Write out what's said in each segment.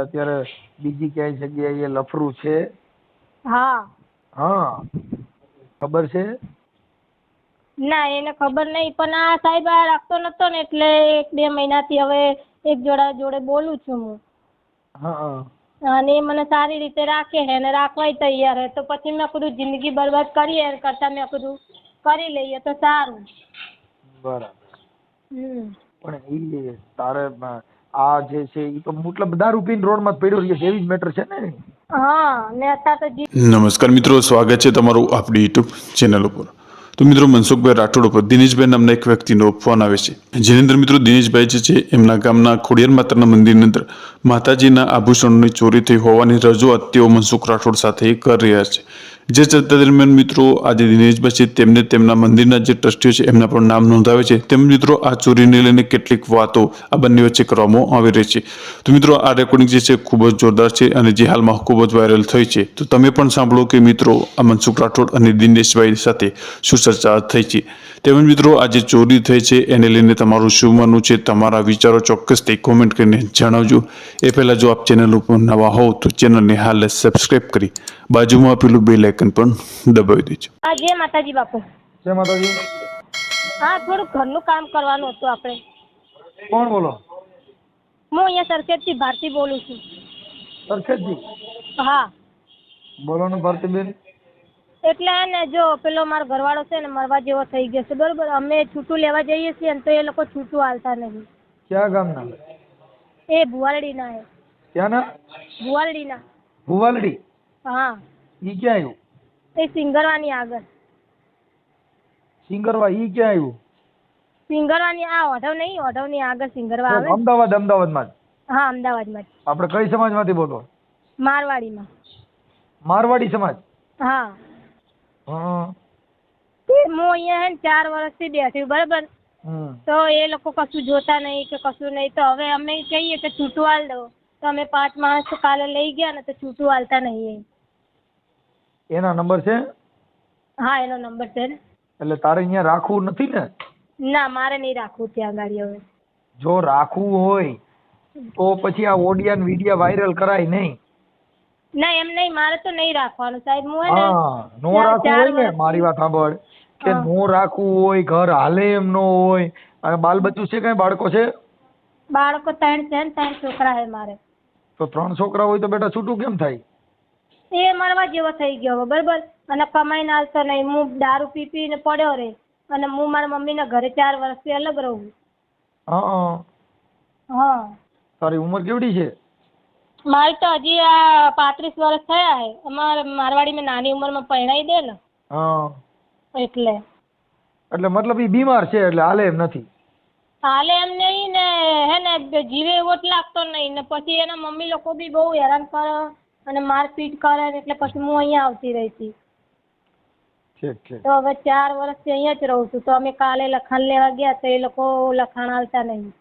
અત્યારે બીજી ક્યાંય જગ્યાએ લફરું છે? હા. હા, ખબર છે? ના, એને ખબર નહીં, પણ આ સાહેબ આ રાખતો નતો ને એટલે 1-2 મહિનાથી હવે એક જોડે બોલું છું હું. હા. અને એ મને સારી રીતે રાખે છે અને રાખવાય તૈયાર છે, તો પછી મેં કીધું જિંદગી બરબાદ કરીએ એના કરતાં મેં કીધું કરી લઈએ તો સારું. બરાબર. હમ. પણ એ તારે આ જે છે એ તો મતલબ દારૂ પીને રોડમાં જ પડ્યો રહ્યો છે એવી જ મેટર છે ને? હા, ને અત્યારે તો નમસ્કાર મિત્રો, સ્વાગત છે તમારું આપણી યુટ્યુબ ચેનલ ઉપર. તો મિત્રો, મનસુખભાઈ રાઠોડ ઉપર દિનેશભાઈ નામના એક વ્યક્તિનો ફોન આવે છે, જેની અંદર મિત્રો દિનેશભાઈ જે છે એમના ગામના ખોડિયાર માતાના મંદિરની અંદર માતાજીના આભૂષણોની ચોરી થઈ હોવાની રજૂઆત તેઓ મનસુખ રાઠોડ સાથે કરી રહ્યા છે. જે ચર્ચા દરમિયાન મિત્રો આજે દિનેશભાઈ છે તેમને તેમના મંદિરના જે ટ્રસ્ટીઓ છે એમના પણ નામ નોંધાવે છે. તેમજ મિત્રો આ ચોરીને લઈને કેટલીક વાતો આ બંને વચ્ચે કરવામાં આવી રહી છે. તો મિત્રો આ રેકોર્ડિંગ જે છે ખૂબ જ જોરદાર છે અને જે હાલમાં ખૂબ જ વાયરલ થઈ છે. તો તમે પણ સાંભળો કે મિત્રો આ મનસુખ રાઠોડ અને દિનેશભાઈ સાથે શું ચર્ચા થઈ છે. તેમજ મિત્રો આ જે ચોરી થઈ છે એને લઈને તમારું શું માનવું છે, તમારા વિચારો ચોક્કસથી કોમેન્ટ કરીને જણાવજો. એ પહેલાં જો આપ ચેનલ ઉપર નવા હોવ તો ચેનલને હાલ સબસ્ક્રાઈબ કરી બાજુમાં આપેલું બેલ આઇકન પણ દબાવી દેજો. હા, જય માતાજી બાપુ. જય માતાજી. હા, થોડું ઘરનું કામ કરવાનું હતું આપણે. કોણ બોલો? હું અહીંયા સરખેજથી ભારતી બોલું છું. સરખેજથી? હા. બોલો ને ભારતીબેન. એટલે ને જો પેલો મારો ઘરવાળો છે ને મરવા જેવો થઈ ગયો છે, બરોબર. અમે છૂટું લેવા જઈએ છીએ ને તો એ લોકો છૂટું હાલતા નહીં. ક્યાં ગામના? એ ભુવાલડીના હે. ક્યાંના? ભુવાલડીના. ભુવાલડી? હા. ઈ ક્યાં આવ્યું? એ સિંગરવાની આગળ. સિંગરવા ઈ ક્યાં આવ્યું? સિંગરવાની આ ઓઢવ નહીં, ઓઢવની આગળ સિંગરવા આવે. અમદાવાદમાં જ? હા, અમદાવાદમાં જ. આપણે કઈ સમાજમાંથી બોલો? મારવાડીમાં. મારવાડી સમાજ? હા. હા. હું અહીંયા હે ને 4 વર્ષથી બેઠી, બરાબર. તો એ લોકો કશું જોતા નહીં કે કશું નહીં, તો હવે અમે કહીએ કે છૂટું હાલ દો, તો અમે 5 માણસ કાલે લઈ ગયા ને તો છૂટું હાલતા નહીં. એના નંબર છે? હા, એનો નંબર છે ને. એટલે તારે અહીંયા રાખવું નથી ને? ના, મારે નહીં રાખવું ત્યાં ગાડી હવે. જો રાખવું હોય તો પછી આ ઓડિયો ને વિડિયો વાયરલ કરાય નહીં. ના, એમ નહીં, મારે તો નહીં રાખવાનું સાહેબ. હું હે ને નો રાખવું હોય ને, મારી વાત સાંભળ, કે નો રાખવું હોય, ઘર હાલે એમ નો હોય, અને બાલ બચ્ચું છે, કઈ બાળકો છે? બાળકો 3 છે ને 3 છોકરા છે મારે. તો 3 છોકરા હોય તો બેટા છૂટું કેમ થાય? એ મરવા જેવો થઈ ગયો બરાબર, અને કમાઈને આવતો નહીં. હું દારૂ પીને પડ્યો રે અને હું મારા મમ્મીના ઘરે 4 વર્ષથી અલગ રહું. હા. તારી ઉંમર કેવડી છે? મારી તો હજી આ 35 વર્ષ થયા છે. અમારે મારવાડીમાં નાની ઉંમરમાં પરણાવી દે ને એટલે. એટલે મતલબ એ બીમાર છે એટલે હાલે એમ નથી? હાલે એમ નહીં ને, હે ને જીવે એવો જ લાગતો નહીં ને. પછી એના મમ્મી લોકો બી બહુ હેરાન કરે અને મારપીટ કરે, એટલે પછી હું અહીંયા આવતી રહી હતી. તો હવે 4 વર્ષથી અહીંયા જ રહું છું. તો અમે કાલે લખાણ લેવા ગયા તો એ લોકો લખાણ આવતા નહીં.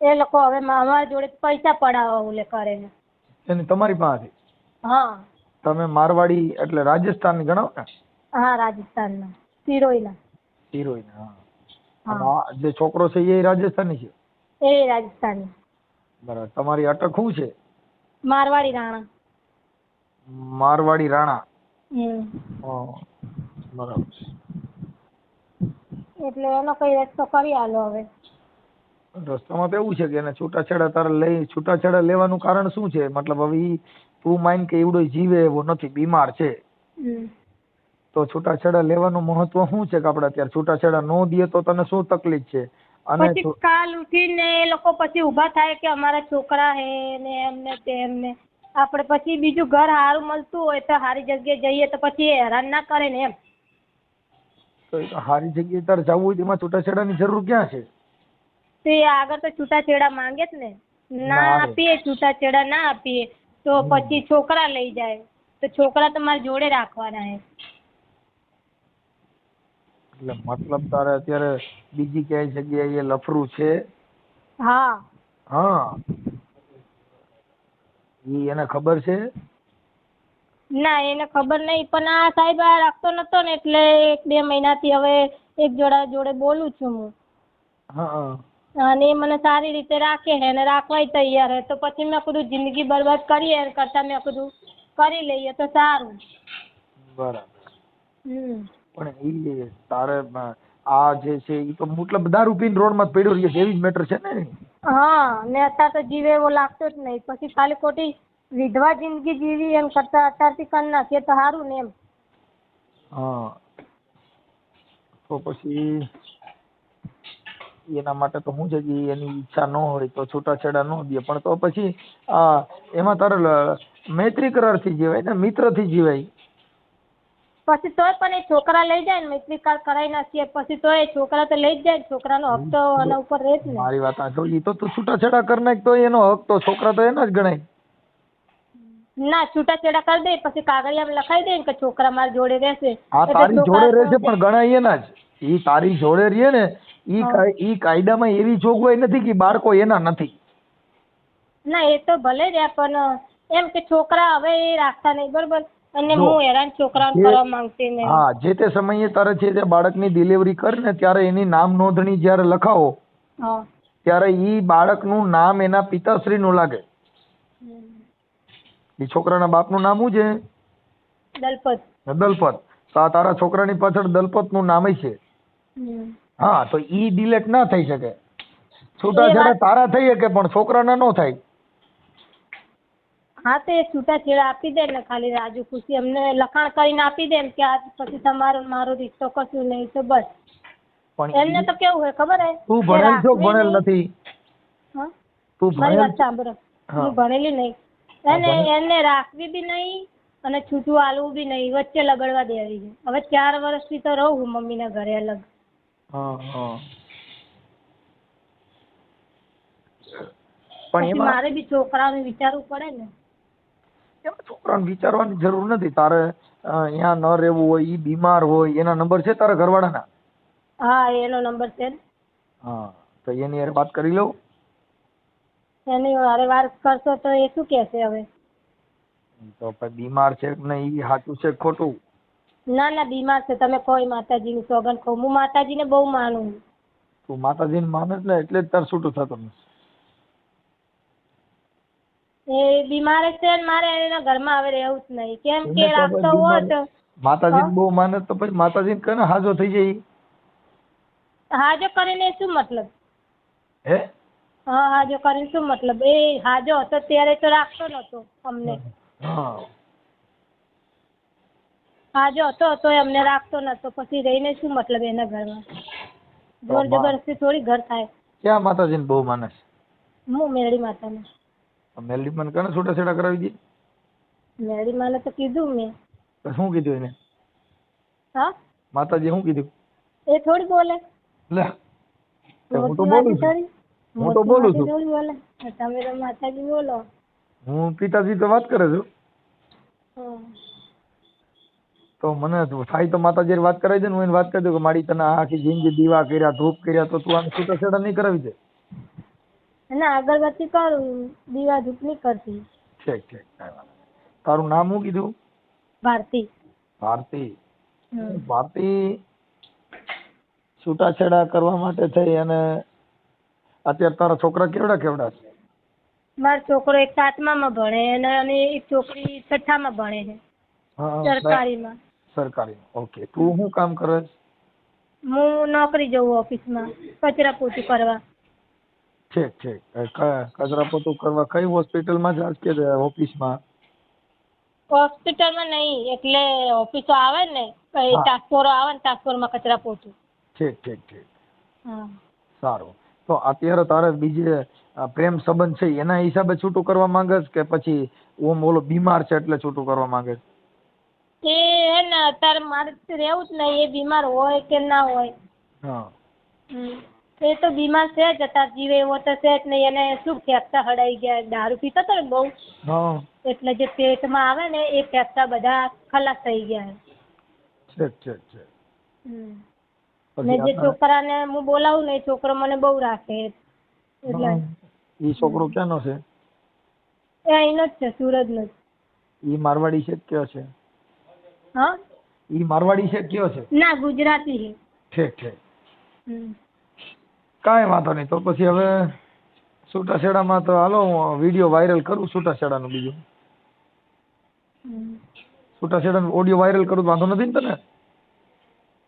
એ લોકો હવે અમારા જોડે પૈસા પડાવવા ઓલે કરે ને. એની તમારી પાસે? હા. તમે મારવાડી એટલે રાજસ્થાન ગણાવ ને? હા, રાજસ્થાનના સિરોઈના. સિરોઈના. હા. જે છોકરો છે એ રાજસ્થાની છે? એ રાજસ્થાની. બરાબર. તમારી અટક શું છે? મારવાડી રાણા. મારવાડી રાણા. બરાબર. એટલે એનો કઈ રસ્તો કરી આલો હવે. રસ્તામાં તો એવું છે કે એને છૂટાછેડા તારે છૂટાછેડા લેવાનું કારણ શું છે? મતલબ હવે તું માન કે એવડો જીવે એવો નથી, બીમાર છે, તો છૂટાછેડા લેવાનું મહત્વ શું છે? કે આપણે અત્યારે છૂટાછેડા નો દઈએ તો તને શું તકલીફ છે? અને પછી કાલ ઉઠીને એ લોકો પછી ઊભા થાય કે અમારા છોકરા હે ને એમને તેમને. આપણે પછી બીજું ઘર સારું મળતું હોય તો સારી જગ્યાએ જઈએ તો પછી હેરાન ના કરે ને એમ. તો સારી જગ્યાએ તારે જવું હોય તેમાં છૂટાછેડાની જરૂર ક્યાં છે? તો એ આગળ તો છૂટાછેડા માંગે જ ને. ના આપીએ છૂટાછેડા, ના આપીએ તો પછી છોકરા લઈ જાય. તો છોકરા તો મારી જોડે રાખવાના હે. એટલે મતલબ તારે અત્યારે બીજી ક્યાંય જગ્યાએ લફરું છે? હા. એને ખબર છે? ના, એને ખબર નહીં, પણ આ સાહેબ આ રાખતો નતો ને એટલે 1-2 મહિનાથી હવે એક જોડે બોલું છું હું. અને એ મને સારી રીતે રાખે છે અને રાખવાય તૈયાર છે. તો પછી મેં કીધું જિંદગી બરબાદ કરીએ એના કરતાં મેં કીધું કરી લઈએ તો સારું. બરાબર. હમ પણ એ તારે આ જે છે એ તો મતલબ દારૂ પીને રોડમાં જ પડ્યો રહીએ એવી જ મેટર છે ને? હા ને અત્યારે તો જીવે એવો લાગતો જ નહીં. પછી ખાલી ખોટી વિધવા જિંદગી જીવી એમ કરતાં અત્યારથી કરી નાખીએ તો સારું ને એમ. હા તો પછી એના માટે તો શું છે કે એની ઈચ્છા ન હોય તો છૂટાછેડા ન દે. પણ તો પછી એમાં તારે મૈત્રી કરારથી જીવાય ને, મિત્રથી જીવાય. પછી તોય પણ એ છોકરા લઈ જાય ને મૈત્રી કરાર કરાવી નાખીએ પછી તોય છોકરા તો લઈ જ જાય ને. છોકરાનો હક તો એના ઉપર રહે જ ને. મારી વાત સાંભળો, ઈ તો તું છૂટાછેડા કરી નાખ તો એનો હક તો છોકરા તો એના જ ગણાય. ના છૂટાછેડા કરી દે પછી કાગળિયામાં લખાઈ દે ને કે છોકરા મારી જોડે રહેશે. હા એટલે તારી છોકરા જોડે રહેશે પણ ગણાય એના જ. ઈ તારી જોડે રહે ને ઈ કાયદામાં એવી જોગવાઈ નથી કે બાળકો એના નથી. ના એ તો ભલે રહ્યા પણ એમ કે છોકરા હવે એ રાખતા નહીં બરોબર. અને હું હેરાન છોકરાઓને કરવા માંગતી નહીં. હા જે તે સમયે તારે છે તે બાળકની ડિલિવરી કરે ને ત્યારે એની નામ નોંધણી જ્યારે લખાવો ત્યારે ઈ બાળકનું નામ એના પિતાશ્રીનું લાગે. એ છોકરાના બાપનું નામ શું છે? દલપત. દલપત. તો આ તારા છોકરાની પાછળ દલપતનું નામ છે. હા તો ઈ ડિલેટ ના થઈ શકે. છૂટાછેડા તારા થઈ શકે પણ છોકરાના ન થાય. હા તો એ છૂટાછેડા આપી દે ને ખાલી રાજુ ખુશી અમને લખાણ કરીને આપી દે ને કે આજ પછી તમારો મારો રિશ્તો કશું નહીં તો બસ. એમને તો કેવું હોય ખબર હે? તું ભણેલ છો ભણેલ નથી? તું મારી ભણેલ? વાત સાંભળો, હું ભણેલી નહીં. એને રાખવી બી નહીં અને છૂટું આલવું બી નહીં, વચ્ચે લગડવા દેવી છે. હવે 4 વર્ષથી તો રહું હું મમ્મીના ઘરે અલગ. પણ પછી મારે બી છોકરાઓને વિચારવું પડે ને. એમાં છોકરાને વિચારવાની જરૂર નથી. તારે અહીંયા ન રહેવું હોય, ઈ બીમાર હોય, એના નંબર છે તારા ઘરવાળાના? હા એનો નંબર છે. હા તો એની હારે વાત કરી લઉં. એની હારે વાત કરશો તો એ શું કહેશે હવે? તો પછી બીમાર છે કે નહીં ઈ સાચું છે કે ખોટું? ના ના બીમાર છે. તમે કોઈ માતાજીની સોગંદ કહું હું માતાજીને બહુ માનું. તું માતાજીને માને ને એટલે જ તાર છૂટું થતું નથી. એ બીમાર છે ને મારે એના ઘરમાં હવે રહેવું જ નહીં. કેમ કે રાખતો હોત માતાજીને બહુ માને તો પછી માતાજીને કને હાજો થઈ જાય. હાજો કરીને શું મતલબ? હે? હા હાજો કરીને શું મતલબ? એ હાજો હતો ત્યારે તો રાખતો નતો અમને. હાજો હતો તો અમને રાખતો નતો પછી રહીને શું મતલબ એના ઘરમાં? જોર જબરદસ્તી થોડી ઘર થાય. ક્યાં માતાજીને બહુ માને છે? હું મેરડી માતાને. મેલડી મને કને છૂટાછેડા કરાવી દે? મેરડી માને તો કીધું મેં. તો શું કીધું એને? હા માતાજી શું કીધું? એ થોડી બોલે. લે હું તો બોલું છું. હું તો બોલું છું. બોલે તમે તો માતાજી બોલો. હું પિતાજી તો વાત કરે છું. તો મને થાય તો માતાજી વાત કરાવી દે ને. હું એને વાત કરી દઉં કે મારી તને આખી જિંદગી દીવા કર્યા, ધૂપ કર્યા, તો તું આને છૂટાછેડા નહીં કરાવી દે? ના અગરબત્તી કરું, દીવા ધૂપ નહીં કરતી. ઠીક ઠીક. તારું નામ શું કીધું? ભારતી. ભારતી. ભારતી છૂટાછેડા કરવા માટે થઈ અને અત્યારે તારા છોકરા કેવડા કેવડા છે? મારો છોકરો એક 7મામાં ભણે અને એક છોકરી 6થામાં ભણે છે. સરકારીમાં. સરકારી. ઓકે. તું શું કામ કરે? હું નોકરી જઉં ઓફિસમાં કચરા પોતું કરવા. ઠીક ઠીક. કચરા પોતું કરવા કઈ હોસ્પિટલમાં જાસ કે ઓફિસમાં? હોસ્પિટલમાં નહીં એટલે ઓફિસો આવે ને ટ્રાન્સફોરો આવે ને ટ્રાન્સફોરમાં કચરા પોતું. ઠીક ઠીક ઠીક. હા સારું. તો અત્યારે તારે બીજે પ્રેમ સંબંધ છે એના હિસાબે છૂટું કરવા માંગે કે પછી ઓમ ઓલો બીમાર છે એટલે છૂટું કરવા માંગે? એ હે ને અત્યારે મારે રહેવું જ નહીં. એ બીમાર હોય કે ના હોય. એ તો બીમાર છે જ અત્યારે જીવે એવો તો છે જ નહીં. એને શું ફેફસા હડાઈ ગયા, દારૂ પીતો હતો ને બહુ એટલે જે પેટમાં આવે ને એ ફેફસા બધા ખલાસ થઈ ગયા. ઠીક ઠીક ઠીક. ને જે છોકરાને હું બોલાવું ને એ છોકરો મને બહુ રાખે એટલે. ઈ છોકરો ક્યાંનો છે? એ અહીંનો જ છે, સુરતનો જ. ઈ મારવાડી છે કયો છે? હા ઈ મારવાડી છે કયો છે? ના ગુજરાતી છે. ઠીક ઠીક. કાંઈ વાંધો નહીં. તો પછી હવે છૂટાછેડામાં તો હાલો હું વિડીયો વાયરલ કરું છૂટાછેડાનું. બીજું છૂટાછેડાનો ઓડિયો વાયરલ કરું તો વાંધો નથી ને તને?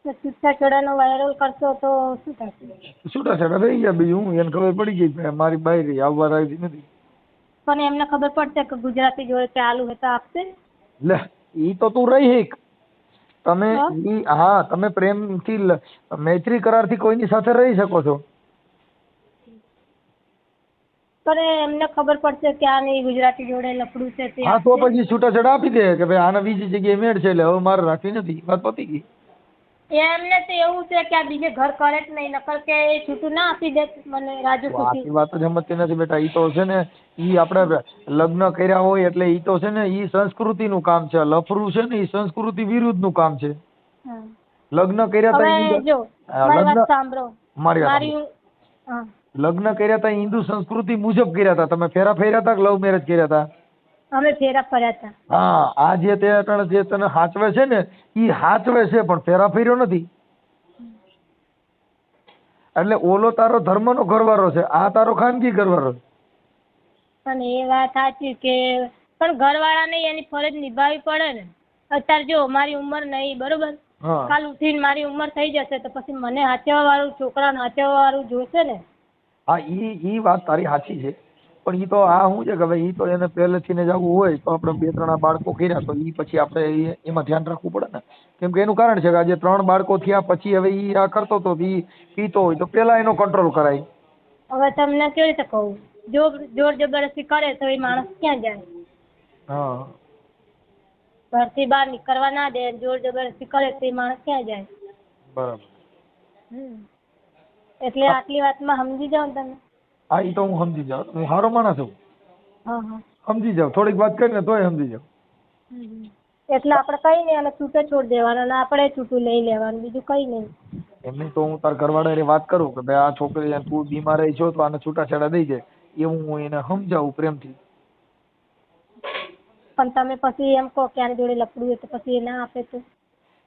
તો છૂટાછેડાનો વાયરલ કરશો તો શું થશે? છૂટાછેડા થઈ ગયા. બીજું હું, એને ખબર પડી ગઈ કે મારી બાઈ રહી આવવા રાજી નથી. પણ એમને ખબર પડશે કે ગુજરાતી જોડે ચાલુ હોય તો આપશે. લે ઈ તો તું રહી હિક. તમે હા? હા તમે પ્રેમથી મૈત્રી કરારથી કોઈની સાથે રહી શકો છો. પણ એમને ખબર પડશે કે આ નહીં ગુજરાતી જોડે લફડું છે તે હા તો આપશે. પછી છૂટાછેડા આપી દે કે ભાઈ આના બીજી જગ્યાએ મેળ છે એટલે હવે મારે રાખવી નથી. વાત પતી ગઈ. એમને તો એવું છે કે આ બીજે ઘર કરે જ નહીં, નકર કે એ છૂટું ના આપી દે મને રાજુ તો ખુશી. આટલી વાત જ સમજતી નથી બેટા. ઈ તો છે ને ઈ આપણે લગ્ન કર્યા હોય એટલે ઈ તો છે ને ઈ સંસ્કૃતિનું કામ છે. લફરું છે ને ઈ સંસ્કૃતિ વિરુદ્ધનું કામ છે. હા. લગ્ન કર્યા તા હવે જો મારી વાત સાંભળો. મારી વાત મારી હા લગ્ન કર્યા તા હિન્દુ સંસ્કૃતિ મુજબ કર્યા તા. તમે ફેરા ફેર્યા તા કે લવ મેરેજ કર્યા તા? અમે ફેરા ફર્યા હતા. હા આ જે તે અટાણે જે તને હાચવે છે ને ઈ હાચવે છે પણ ફેરા ફેર્યો નથી. એટલે ઓલો તારો ધર્મનો ઘરવાળો છે, આ તારો ખાનગી ઘરવાળો છે. અને એ વાત સાચી કે પણ ઘરવાળાને એની ફરજ નિભાવવી પડે ને. અત્યારે જો મારી ઉંમર નહીં બરોબર, હા કાલ ઉઠીને મારી ઉંમર થઈ જશે તો પછી મને હાચવવા વાળું છોકરાને હાચવવા વાળું જોશે ને. હા ઈ વાત તારી સાચી છે. પણ ઈ તો આ શું છે કે ભાઈ ઈ તો એને પહેલેથી ને જ આવું હોય તો આપણે 2-3 બાળકો કર્યા તો ઈ પછી આપણે એમાં ધ્યાન રાખવું પડે ને. કેમ કે એનું કારણ છે કે આજે 3 બાળકો થયા પછી હવે ઈ આ કરતો તો ઈ પીતો હોય તો પેલા એનો કંટ્રોલ કરાય. હવે તમને કેવી રીતે કહું, જો જોર જબરદસ્તી કરે તો એ માણસ ક્યાં જાય? હા ઘરથી બહાર નીકળવા ના દે, જોર જબરદસ્તી કરે તો એ માણસ ક્યાં જાય? બરાબર. એટલે આટલી વાતમાં સમજી જાઓ ને તમે. હા ઈ તો હું સમજી જાઉં. હું સારો માણસ છું. હા હા. સમજી જાઉં. થોડીક વાત કરીને તોય સમજી જાઉં. એટલે આપણે કઈ નહીં, અને છૂટે છોડ દેવાનું અને આપણે છૂટું લઈ લેવાનું, બીજું કઈ નહીં. એમની તો હું તાર ઘરવાળાને વાત કરું કે ભાઈ આ છોકરી તું બીમાર રહી છો તો આને છૂટાછેડા દઈ દે. એવું હું એને સમજાવું પ્રેમથી. પણ તમે પછી એમ કહો કે આની જોડે લફડું હોય તો પછી એ ના આપે તો?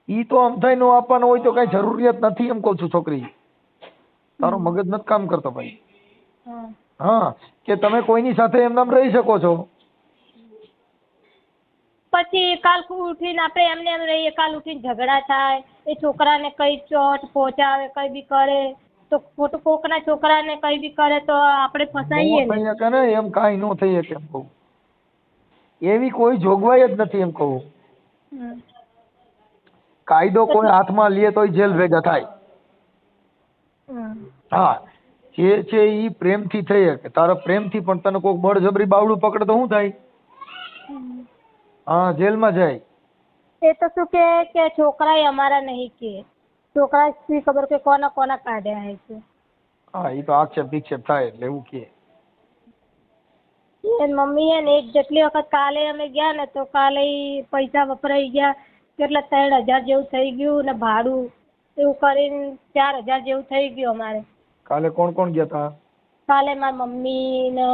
ઈ તો અમથાઈ નો આપવાનો હોય તો કઈ જરૂરિયાત નથી એમ કહું છું. છોકરી તારો મગજ નથી કામ કરતો ભાઈ. હા. હા કે તમે કોઈની સાથે એમનામ રહી શકો છો. પછી કાલ ઉઠીને આપણે એમને એમ રહીએ, કાલ ઉઠીને ઝઘડા થાય, એ છોકરાને કઈ ચોટ પહોંચાવે, કઈ બી કરે તો ખોટું કોકના છોકરાને કઈ બી કરે તો આપણે ફસાઈએ નો ને. થઈ શકે ને એમ કાંઈ નો થઈ શકે એમ કહું. એવી કોઈ જોગવાઈ જ નથી એમ કહું. કાયદો કોઈ હાથમાં લે તોય જેલ ભેગા થાય. હા જે છે ઈ પ્રેમથી થઈ શકે. તારા પ્રેમથી પણ તને કોઈક બળજબરી બાવડું પકડે તો શું થાય? હા જેલમાં જાય. એ તો શું કે છોકરા અમારા નહીં કે છોકરા શી ખબર કે કોના કોના કાઢ્યા છે. હા ઈ તો આક્ષેપ વિક્ષેપ થાય એટલે એવું કે. એ મમ્મી હે ને એક જેટલી વખત કાલે અમે ગયા ને તો કાલે ઈ પૈસા વપરાઈ ગયા, કેટલા 3,000 જેવું થઈ ગયું ને ભાડું એવું કરીને 4,000 જેવું થઈ ગયું અમારે. કાલે કોણ કોણ ગયા તા? કાલે મારી મમ્મી ને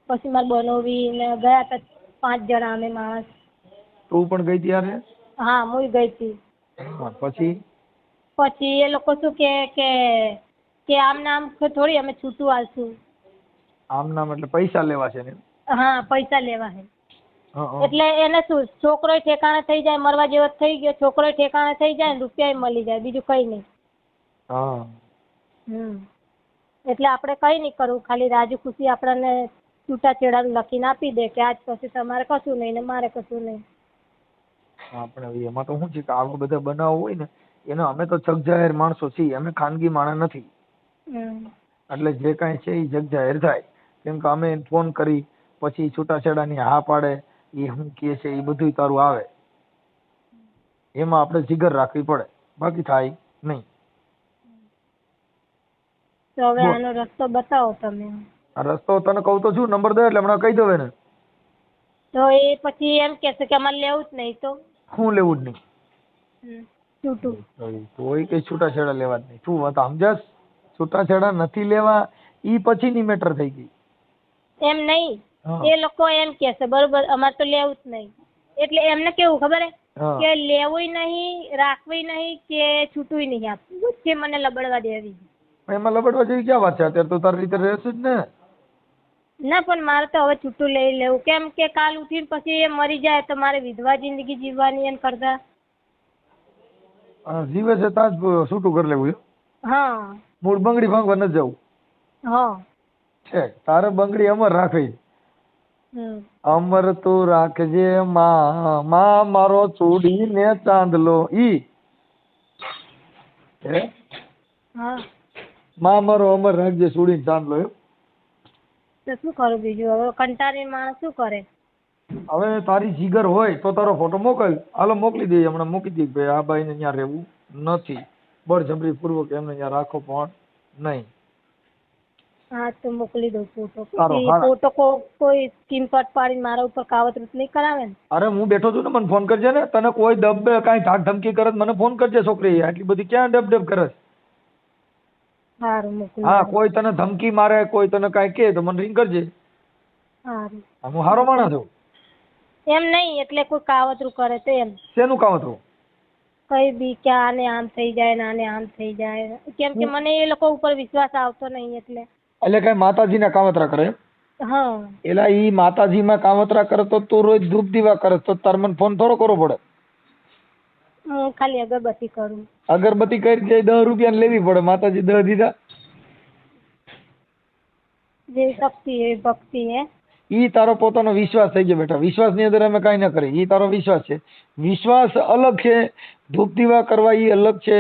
પછી મારી બનોવી ને ગયા હતા 5 જણા અમે માણસ. તું પણ ગઈ ત્યારે? હા હું ગઈ હતી. પછી એ લોકો શું કે આમ નામ થોડી અમે છૂટું આલશું. આમ નામ એટલે પૈસા લેવા છે ને? હા પૈસા લેવા છે. એટલે એને શું છોકરો ઠેકાણે થઈ જાય, મરવા જેવો થઈ ગયો, છોકરો ઠેકાણે થઈ જાય ને રૂપિયા મળી જાય, બીજું કઈ નહીં. હા. એટલે આપણે કઈ નહીં કરવું, ખાલી રાજી ખુશી આપણને છૂટાછેડાનું લખીને આપી દે કે આજ પછી તમારે કશું નહીં ને મારે કશું નહીં. આપણે એમાં તો શું છે કે આવા બધા બનાવ હોય ને એને અમે તો જગ જાહેર માણસો છીએ, અમે ખાનગી માણસ નથી. એટલે જે કાંઈ છે એ જગ જાહેર થાય. કેમ કે અમે ફોન કરી પછી છૂટાછેડાની હા પાડે એ શું કહે છે એ બધું તારું આવે. એમાં આપણે જીગર રાખવી પડે, બાકી થાય નહીં. તો હવે આનો રસ્તો બતાવો તમે. આ રસ્તો તને કહું તો છું, નંબર દે એટલે હમણાં કહી દઉં એને. તો એ પછી એમ કહેશે કે અમારે લેવું જ નહીં. તો શું લેવું જ નહીં? છૂટું કોઈ કઈ છૂટાછેડા લેવા જ નહીં. તું વાત સમજસ? છૂટાછેડા નથી લેવા ઈ પછીની મેટર થઈ ગઈ. એમ નહીં, એ લોકો એમ કહેશે બરોબર અમારે તો લેવું જ નહીં. એટલે એમને કેવું ખબર કે લેવું નહીં, રાખવું નહીં કે છૂટું નહીં આપવું, વચ્ચે મને લબડવા દેવી. એમાં લબડવા જેવી ક્યાં વાત છે? અત્યારે તો તારી રીતે રહેશે જ ને. ના પણ મારે તો હવે છૂટું લઈ લેવું, કેમ કે કાલ ઉઠીને પછી એ મરી જાય તો મારે વિધવા જિંદગી જીવવાની એમ કરતા. જીવે છે ત્યાં જ છૂટું કરી લેવું છે. હા મૂળ બંગડી ભાંગવા નથી જવું હા. છે. તારે બંગડી અમર રાખવી. અમર તું રાખજે માં, માં મારો ચૂડીને ચાંદલો. ઈ હે હા માં મારો અમર રાખજે ચૂડીને ચાંદલો. એમ. તો શું કરું બીજું? હવે કંટાળીને માણસ શું કરે? હવે તારી જીગર હોય તો તારો ફોટો મોકલ, હાલો મોકલી દઈએ, હમણાં મૂકી દઈએ ભાઈ આ ભાઈને ત્યાં રહેવું નથી, બળજબરી પૂર્વક એમને ત્યાં રાખો પણ નહીં. હા તો મોકલી દઉં ફોટો. સારો, પછી હારા. ફોટો કોઈ સ્કીમ પર પાડીને મારા ઉપર કાવતરું નહીં કરાવે ને? અરે હું બેઠો છું ને, મને ફોન કરજે ને. તને કોઈ દબ કાંઈ ધાક ધમકી કરે તો મને ફોન કરજે છોકરી. આટલી બધી ક્યાં ડબ કરે? સારું મોકલી હા, દઉં. કોઈ તને ધમકી મારે, કોઈ તને કાંઈ કહે તો મને રિંગ કરજે. સારું. હું હારો માણસ છું. એમ નહીં, એટલે કોઈ કાવતરું કરે તો એમ. શેનું કાવતરું? કઈ બી કે આને આમ થઈ જાય ને આને આમ થઈ જાય, કેમ કે મને એ લોકો ઉપર વિશ્વાસ આવતો નહીં એટલે. એટલે કઈ માતાજીના કાવતરા કરે? હા. એલા ઈ માતાજીમાં કાવતરા કરે તો તું રોજ ધૂપ દીવા કરે તો તાર મને ફોન થોડો કરવો પડે? હું ખાલી અગરબત્તી કરું. અગરબત્તી કરી જાય 10 રૂપિયા લેવી પડે, માતાજી 10 દીધા. જે શક્તિ એ ભક્તિ હે. ઈ તારો પોતાનો વિશ્વાસ થઈ ગયો બેટા. વિશ્વાસની અંદર અમે કાંઈ ન કરી. ઈ તારો વિશ્વાસ છે. વિશ્વાસ અલગ છે, ધૂપ દીવા કરવા ઈ અલગ છે,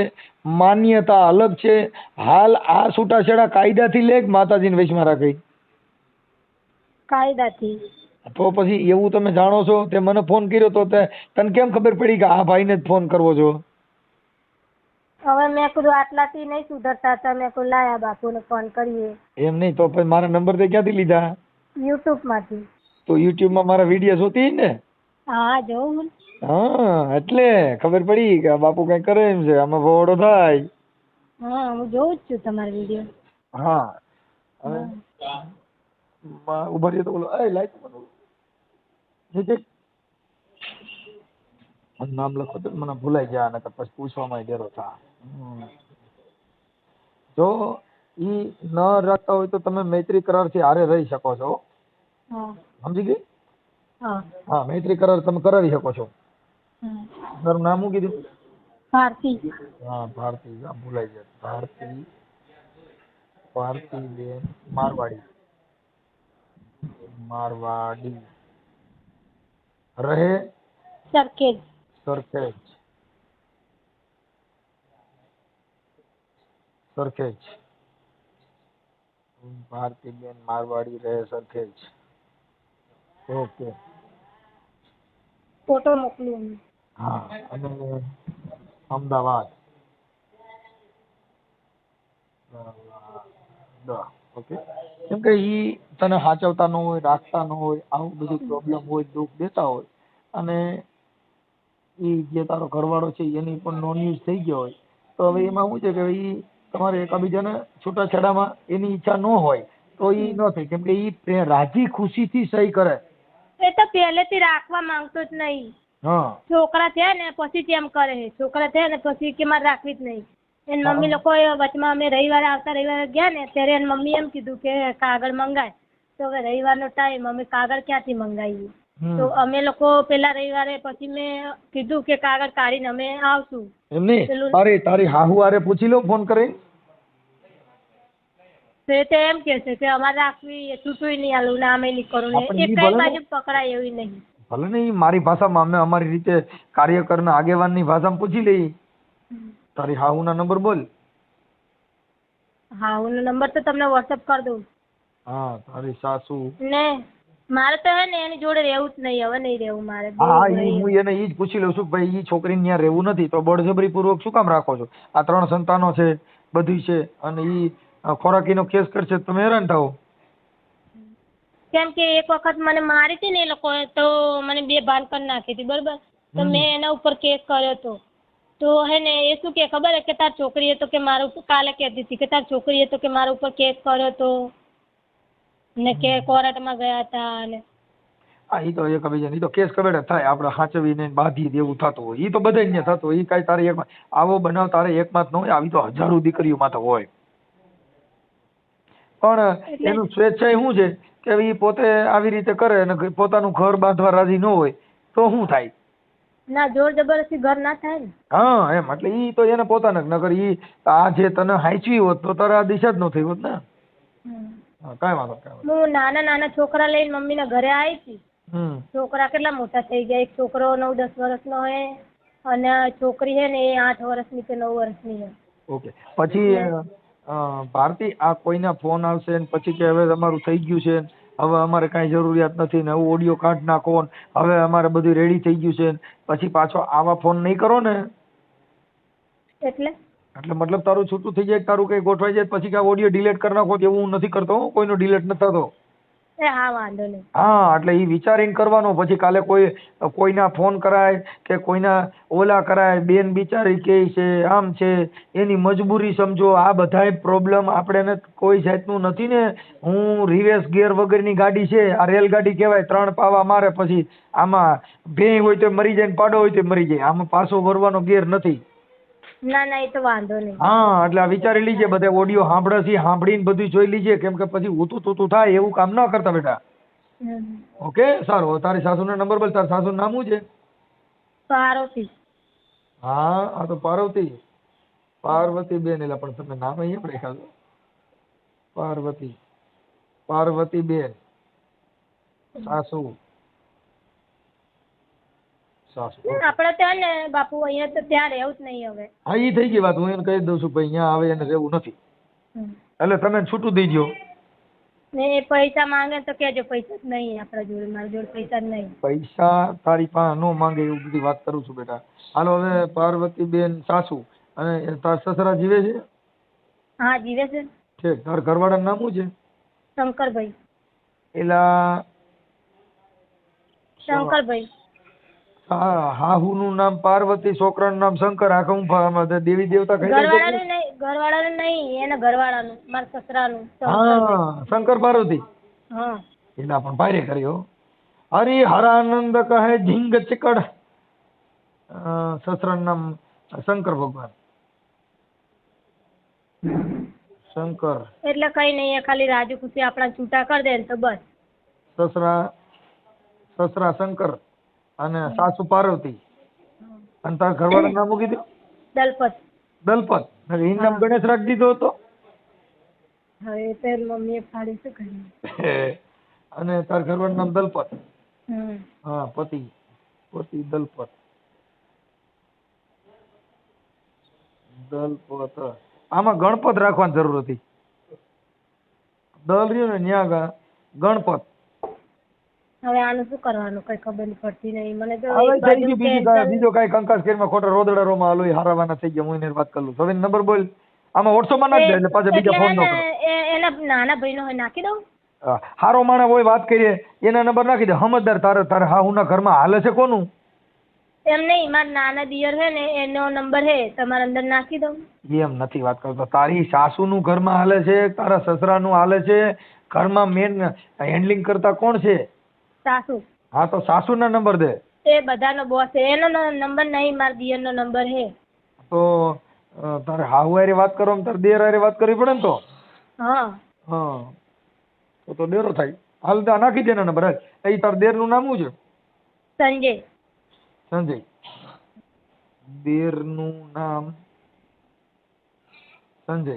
માન્યતા અલગ છે. હાલ આ છૂટાછેડા કાયદાથી લે કે માતાજીને વશમાં રાખી? કાયદાથી. તો પછી એવું તમે જાણો છો તે મને ફોન કર્યો તો તને કેમ ખબર પડી કે આ ભાઈને જ ફોન કરવો છો? હવે મેં કીધું આટલાથી નહીં સુધરતા તો મેં કીધું લાયા બાપુને ફોન કરીએ. એમ નહીં તો પછી મારા નંબર તે ક્યાંથી લીધા? યુટ્યુબ માંથી. તો યુટ્યુબમાં મારા વિડીયો જોતી ને? હા જોઉં. હા એટલે ખબર પડી કે આ બાપુ કઈ કરે એમ છે, આમાં ભોળો થાય. હા હું જોઉં જ છું તમારા વિડીયો. હા ઉભા રહ્યો તો બોલો એ લાઈટ નામ લખો તો મને ભૂલાઈ જાય અને પછી પૂછવામાં ડેરો થા. જો ઈ ન રાખતા હોય તો તમે મૈત્રી કરારથી હારે રહી શકો છો. સમજી ગઈ? હા મૈત્રી કરાર તમે કરાવી શકો છો. તારું નામ શું કીધું? ભારતી. હા ભારતી. ભૂલાઈ જાય. ભારતી બેન મારવાડી રહે સરખેજ. ભારતીબેન મારવાડી રહે સરખેજ. ઓકે. ફોટો મોકલું. હા અને અમદાવાદ. ઓકે. કેમ કે ઈ તને સાચવતા ન હોય, રાખતા ન હોય, આવું બધું પ્રોબ્લેમ હોય, દુઃખ દેતા હોય અને ઈ જે તારો ઘરવાળો છે એની પણ નોન યુઝ થઈ ગયો હોય તો હવે એમાં શું છે કે ઈ તમારે એકાબીજાને છૂટાછેડામાં એની ઈચ્છા ન હોય તો ઈ ન થાય. કેમ કે ઈ રાજી ખુશીથી સહી કરે. એ તો પહેલેથી રાખવા માંગતો જ નહીં. હા છોકરા થયા ને પછી કેમ કરે છે? છોકરા થયા ને પછી કે મારે રાખવી જ નહીં. એની મમ્મી લોકો વચમાં અમે રવિવારે આવતા રવિવારે ગયા ને ત્યારે એની મમ્મી એમ કીધું કે કાગળ મંગાય. તો હવે રવિવારનો ટાઈમ, અમે કાગળ ક્યાંથી મંગાવીએ? તો અમે લોકો પેલા રવિવારે પછી મેં કીધું કે કાગળ કાઢીને અમે આવશું. એમ નહીં તારી હાહુ હારે પૂછી લો ફોન કરીને. તો એમ કે છે કે અમારે રાખવી છૂટું નહીં આલું ને આમે નહીં કરું ને એ કઈ બાજુ પકડાય એવી નહીં. ભલે ને મારી ભાષામાં અમે અમારી રીતે કાર્યકરના આગેવાનની ભાષામાં પૂછી લઈ. તારી હાહુના નંબર બોલ. હાહુનો નંબર તો તમને વોટ્સઅપ કરી દઉં. હા તારી સાસુ ને મારે તો હે ને એની જોડે રહેવું જ નહીં, હવે નહીં રહેવું મારે. હા હું એને ઈ જ પૂછી લઉં છું ભાઈ ઈ છોકરીને ત્યાં રહેવું નથી તો બળજબરી પૂર્વક શું કામ રાખો છો? આ 3 સંતાનો છે, બધું છે અને ઈ ખોરાકીનો કેસ કરશે તમે હેરાન થાઓ. કેમ કે એક વખત મને મારી હતી ને એ લોકોએ તો મને 2 ભાન કરી નાખી હતી, બરોબર? તો મેં એના ઉપર કેસ કર્યો હતો. તો હે ને એ શું કે ખબર હે કે તાર છોકરીએ તો કે મારા ઉપર કાલે કહેતી હતી કે તાર છોકરીએ તો કે મારા ઉપર કેસ કર્યો હતો ને કે કોર્ટમાં ગયા હતા અને ઈ તો એકબીજાને ઈ તો કેસ કવેડે થાય, આપણે સાચવીને બાંધી દેવું થતું હોય. ઈ તો બધાને થતું હોય. ઈ કાંઈ તારે આવો બનાવ તારે એકમાં જ ન હોય, આવી તો હજારો દીકરીઓ માથે હોય. પણ એનું સ્વેચ્છાએ શું છે કે ઈ પોતે આવી રીતે કરે અને પોતાનું ઘર બાંધવા રાજી ન હોય તો શું થાય? ના, જોર જબરદસ્તી ઘર ના થાય ને. હા એમ, એટલે ઈ તો એને પોતાને નગર ઈ આ જે તને હાંચવી હોત તો તારે આ દિશા જ ન થઈ હોત ને. હા, કાંઈ વાંધો કાંઈ હું નાના છોકરા લઈને મમ્મીના ઘરે આવી હતી. વાંધો. છોકરા કેટલા મોટા થઈ ગયા. એક છોકરો 9-10 વર્ષનો હે અને છોકરી છે ને એ 8 વર્ષની કે 9 વર્ષની છે. ઓકે, પછી ભારતી આ કોઈના ફોન આવશે ને પછી કે હવે તમારું થઈ ગયું છે ને હવે અમારે કાંઈ જરૂરિયાત નથી ને હવે ઓડિયો કાઢ નાખો ને હવે અમારે બધું રેડી થઈ ગયું છે ને પછી પાછો આવા ફોન નહીં કરો ને. એટલે મતલબ તારું છૂટું થઈ જાય, તારું કઈ ગોઠવાઈ જાય પછી કે ઓડિયો ડિલીટ કરી નાખો એવું હું નથી કરતો હો, કોઈનો ડિલીટ નથી થતો. હા, વાંધો નહીં. હા, એટલે એ વિચારીને કરવાનું. પછી કાલે કોઈના ફોન કરાય કે કોઈના ઓલા કરાય, બેન બિચારી કે છે આમ છે, એની મજબૂરી સમજો. આ બધાય પ્રોબ્લેમ આપણે કોઈ જાતનું નથી ને. હું રિવેર્સ ગિયર વગરની ગાડી છે, આ રેલગાડી કહેવાય. 3 પાવા મારે પછી આમાં ભેં હોય તો મરી જાય ને પાડો હોય તો મરી જાય. આમાં પાછો વરવાનો ગિયર નથી. ના, એ તો વાંધો નહીં. હા, એટલે આ વિચારી લીજે. બધા ઓડિયો સાંભળે છે, સાંભળીને બધું જોઈ લીજે, કેમ કે પછી ઊતું થાય એવું કામ ન કરતા બેટા. ઓકે, સારું. તારી સાસુનો નંબર બોલ. તારી સાસુનું નામ શું છે? પાર્વતી. હા, આ તો પાર્વતી બેન. એટલે પણ તમે નામ અહીંયા લખ્યા છો. પાર્વતી બેન સાસુ. આપણે ત્યાં ને બાપુ અહીંયા તો ત્યાં રહેવું જ નહીં હવે. હા, ઈ થઈ ગઈ વાત. હું એને કહી દઉં છું ભાઈ અહીંયા આવે એને રહેવું નથી. એટલે તમે છૂટું દઈ દો. ને એ પૈસા માંગે તો કેજો. પૈસા જ નહીં આપણા જોડે. મારી જોડે પૈસા જ નહીં. પૈસા તારી પાસે ન માંગે એવું બધી વાત કરું છું બેટા. હાલો, હવે પાર્વતી બેન સાસુ અને તાર સસરા જીવે છે? હા, જીવે છે. ઠીક. તાર ઘરવાળાનું નામ શું છે? શંકરભાઈ. એલા શંકરભાઈ. હાહુનું નામ પાર્વતી, છોકરાનું નામ શંકર. આખું દેવી દેવતા કઈ ઘરવાળાનું નહીં, એના ઘરવાળાનું, મારા સસરાનું. હા, શંકર પાર્વતી. હા, એના પણ ભારે કર્યો. હરિ હરાનંદ કહે ઝીંગ ચિકડ. સસરાનું નામ શંકર ભગવાન. શંકર એટલે કઈ નહીં, ખાલી રાજુ ખુશી આપણા છૂટા કરી દે ને તો બસ. સસરા શંકર અને સાસુ પાર્વતી. અને તારા ઘરવાળાનું નામ શું કીધું? દલપત. એનું નામ ગણેશ રાખી દીધો હતો. હવે તે મમ્મીએ ફાડી શું કર્યું? અને તારા ઘરવાળાનું નામ દલપત. હમ. હા, પતિ દલપત. આમાં ગણપત રાખવાની જરૂર હતી. દલ રહ્યું ને ન્યા ગણપત. હવે આનું શું કરવાનું કઈ ખબર નહીં પડતી નહીં મને તો. હવે થઈ ગયું બીજો કઈ કંકાસ કેરમાં ખોટા રોદડા રોમાં હાલો હારાવાના થઈ ગયા. હું એને વાત કરું. હવે નંબર બોલ. આમાં WhatsApp માં નાખી દે એટલે પાછા બીજા ફોન ન કરો. એના નાના ભાઈનો હોય નાખી દઉં. હારો માણસ હોય વાત કરીએ એના નંબર નાખી દે. સમજદાર તારે હાહુના ઘરમાં હાલે છે કોનું? એમ નહીં, મારા નાના દિયર છે ને એનો નંબર છે, તમારા અંદર નાખી દઉં. એમ નથી વાત કરતો. તારી સાસુનું ઘરમાં હાલે છે, તારા સસરાનું હાલે છે. ઘરમાં મેન હેન્ડલિંગ કરતા કોણ છે? સાસુ. હા, તો સાસુના નંબર દે. એ બધાનો બોસ છે. એનો નંબર નહીં, મારા દિયરનો નંબર છે. તો તારે હાહુ હારે વાત કરો તારે દેર હારે વાત કરવી પડે ને તો. હા, તો ડેરો થાય. હાલ નાખી દે એના નંબર. એ તાર દેરનું નામ શું છે? સંજય. દેરનું નામ સંજય.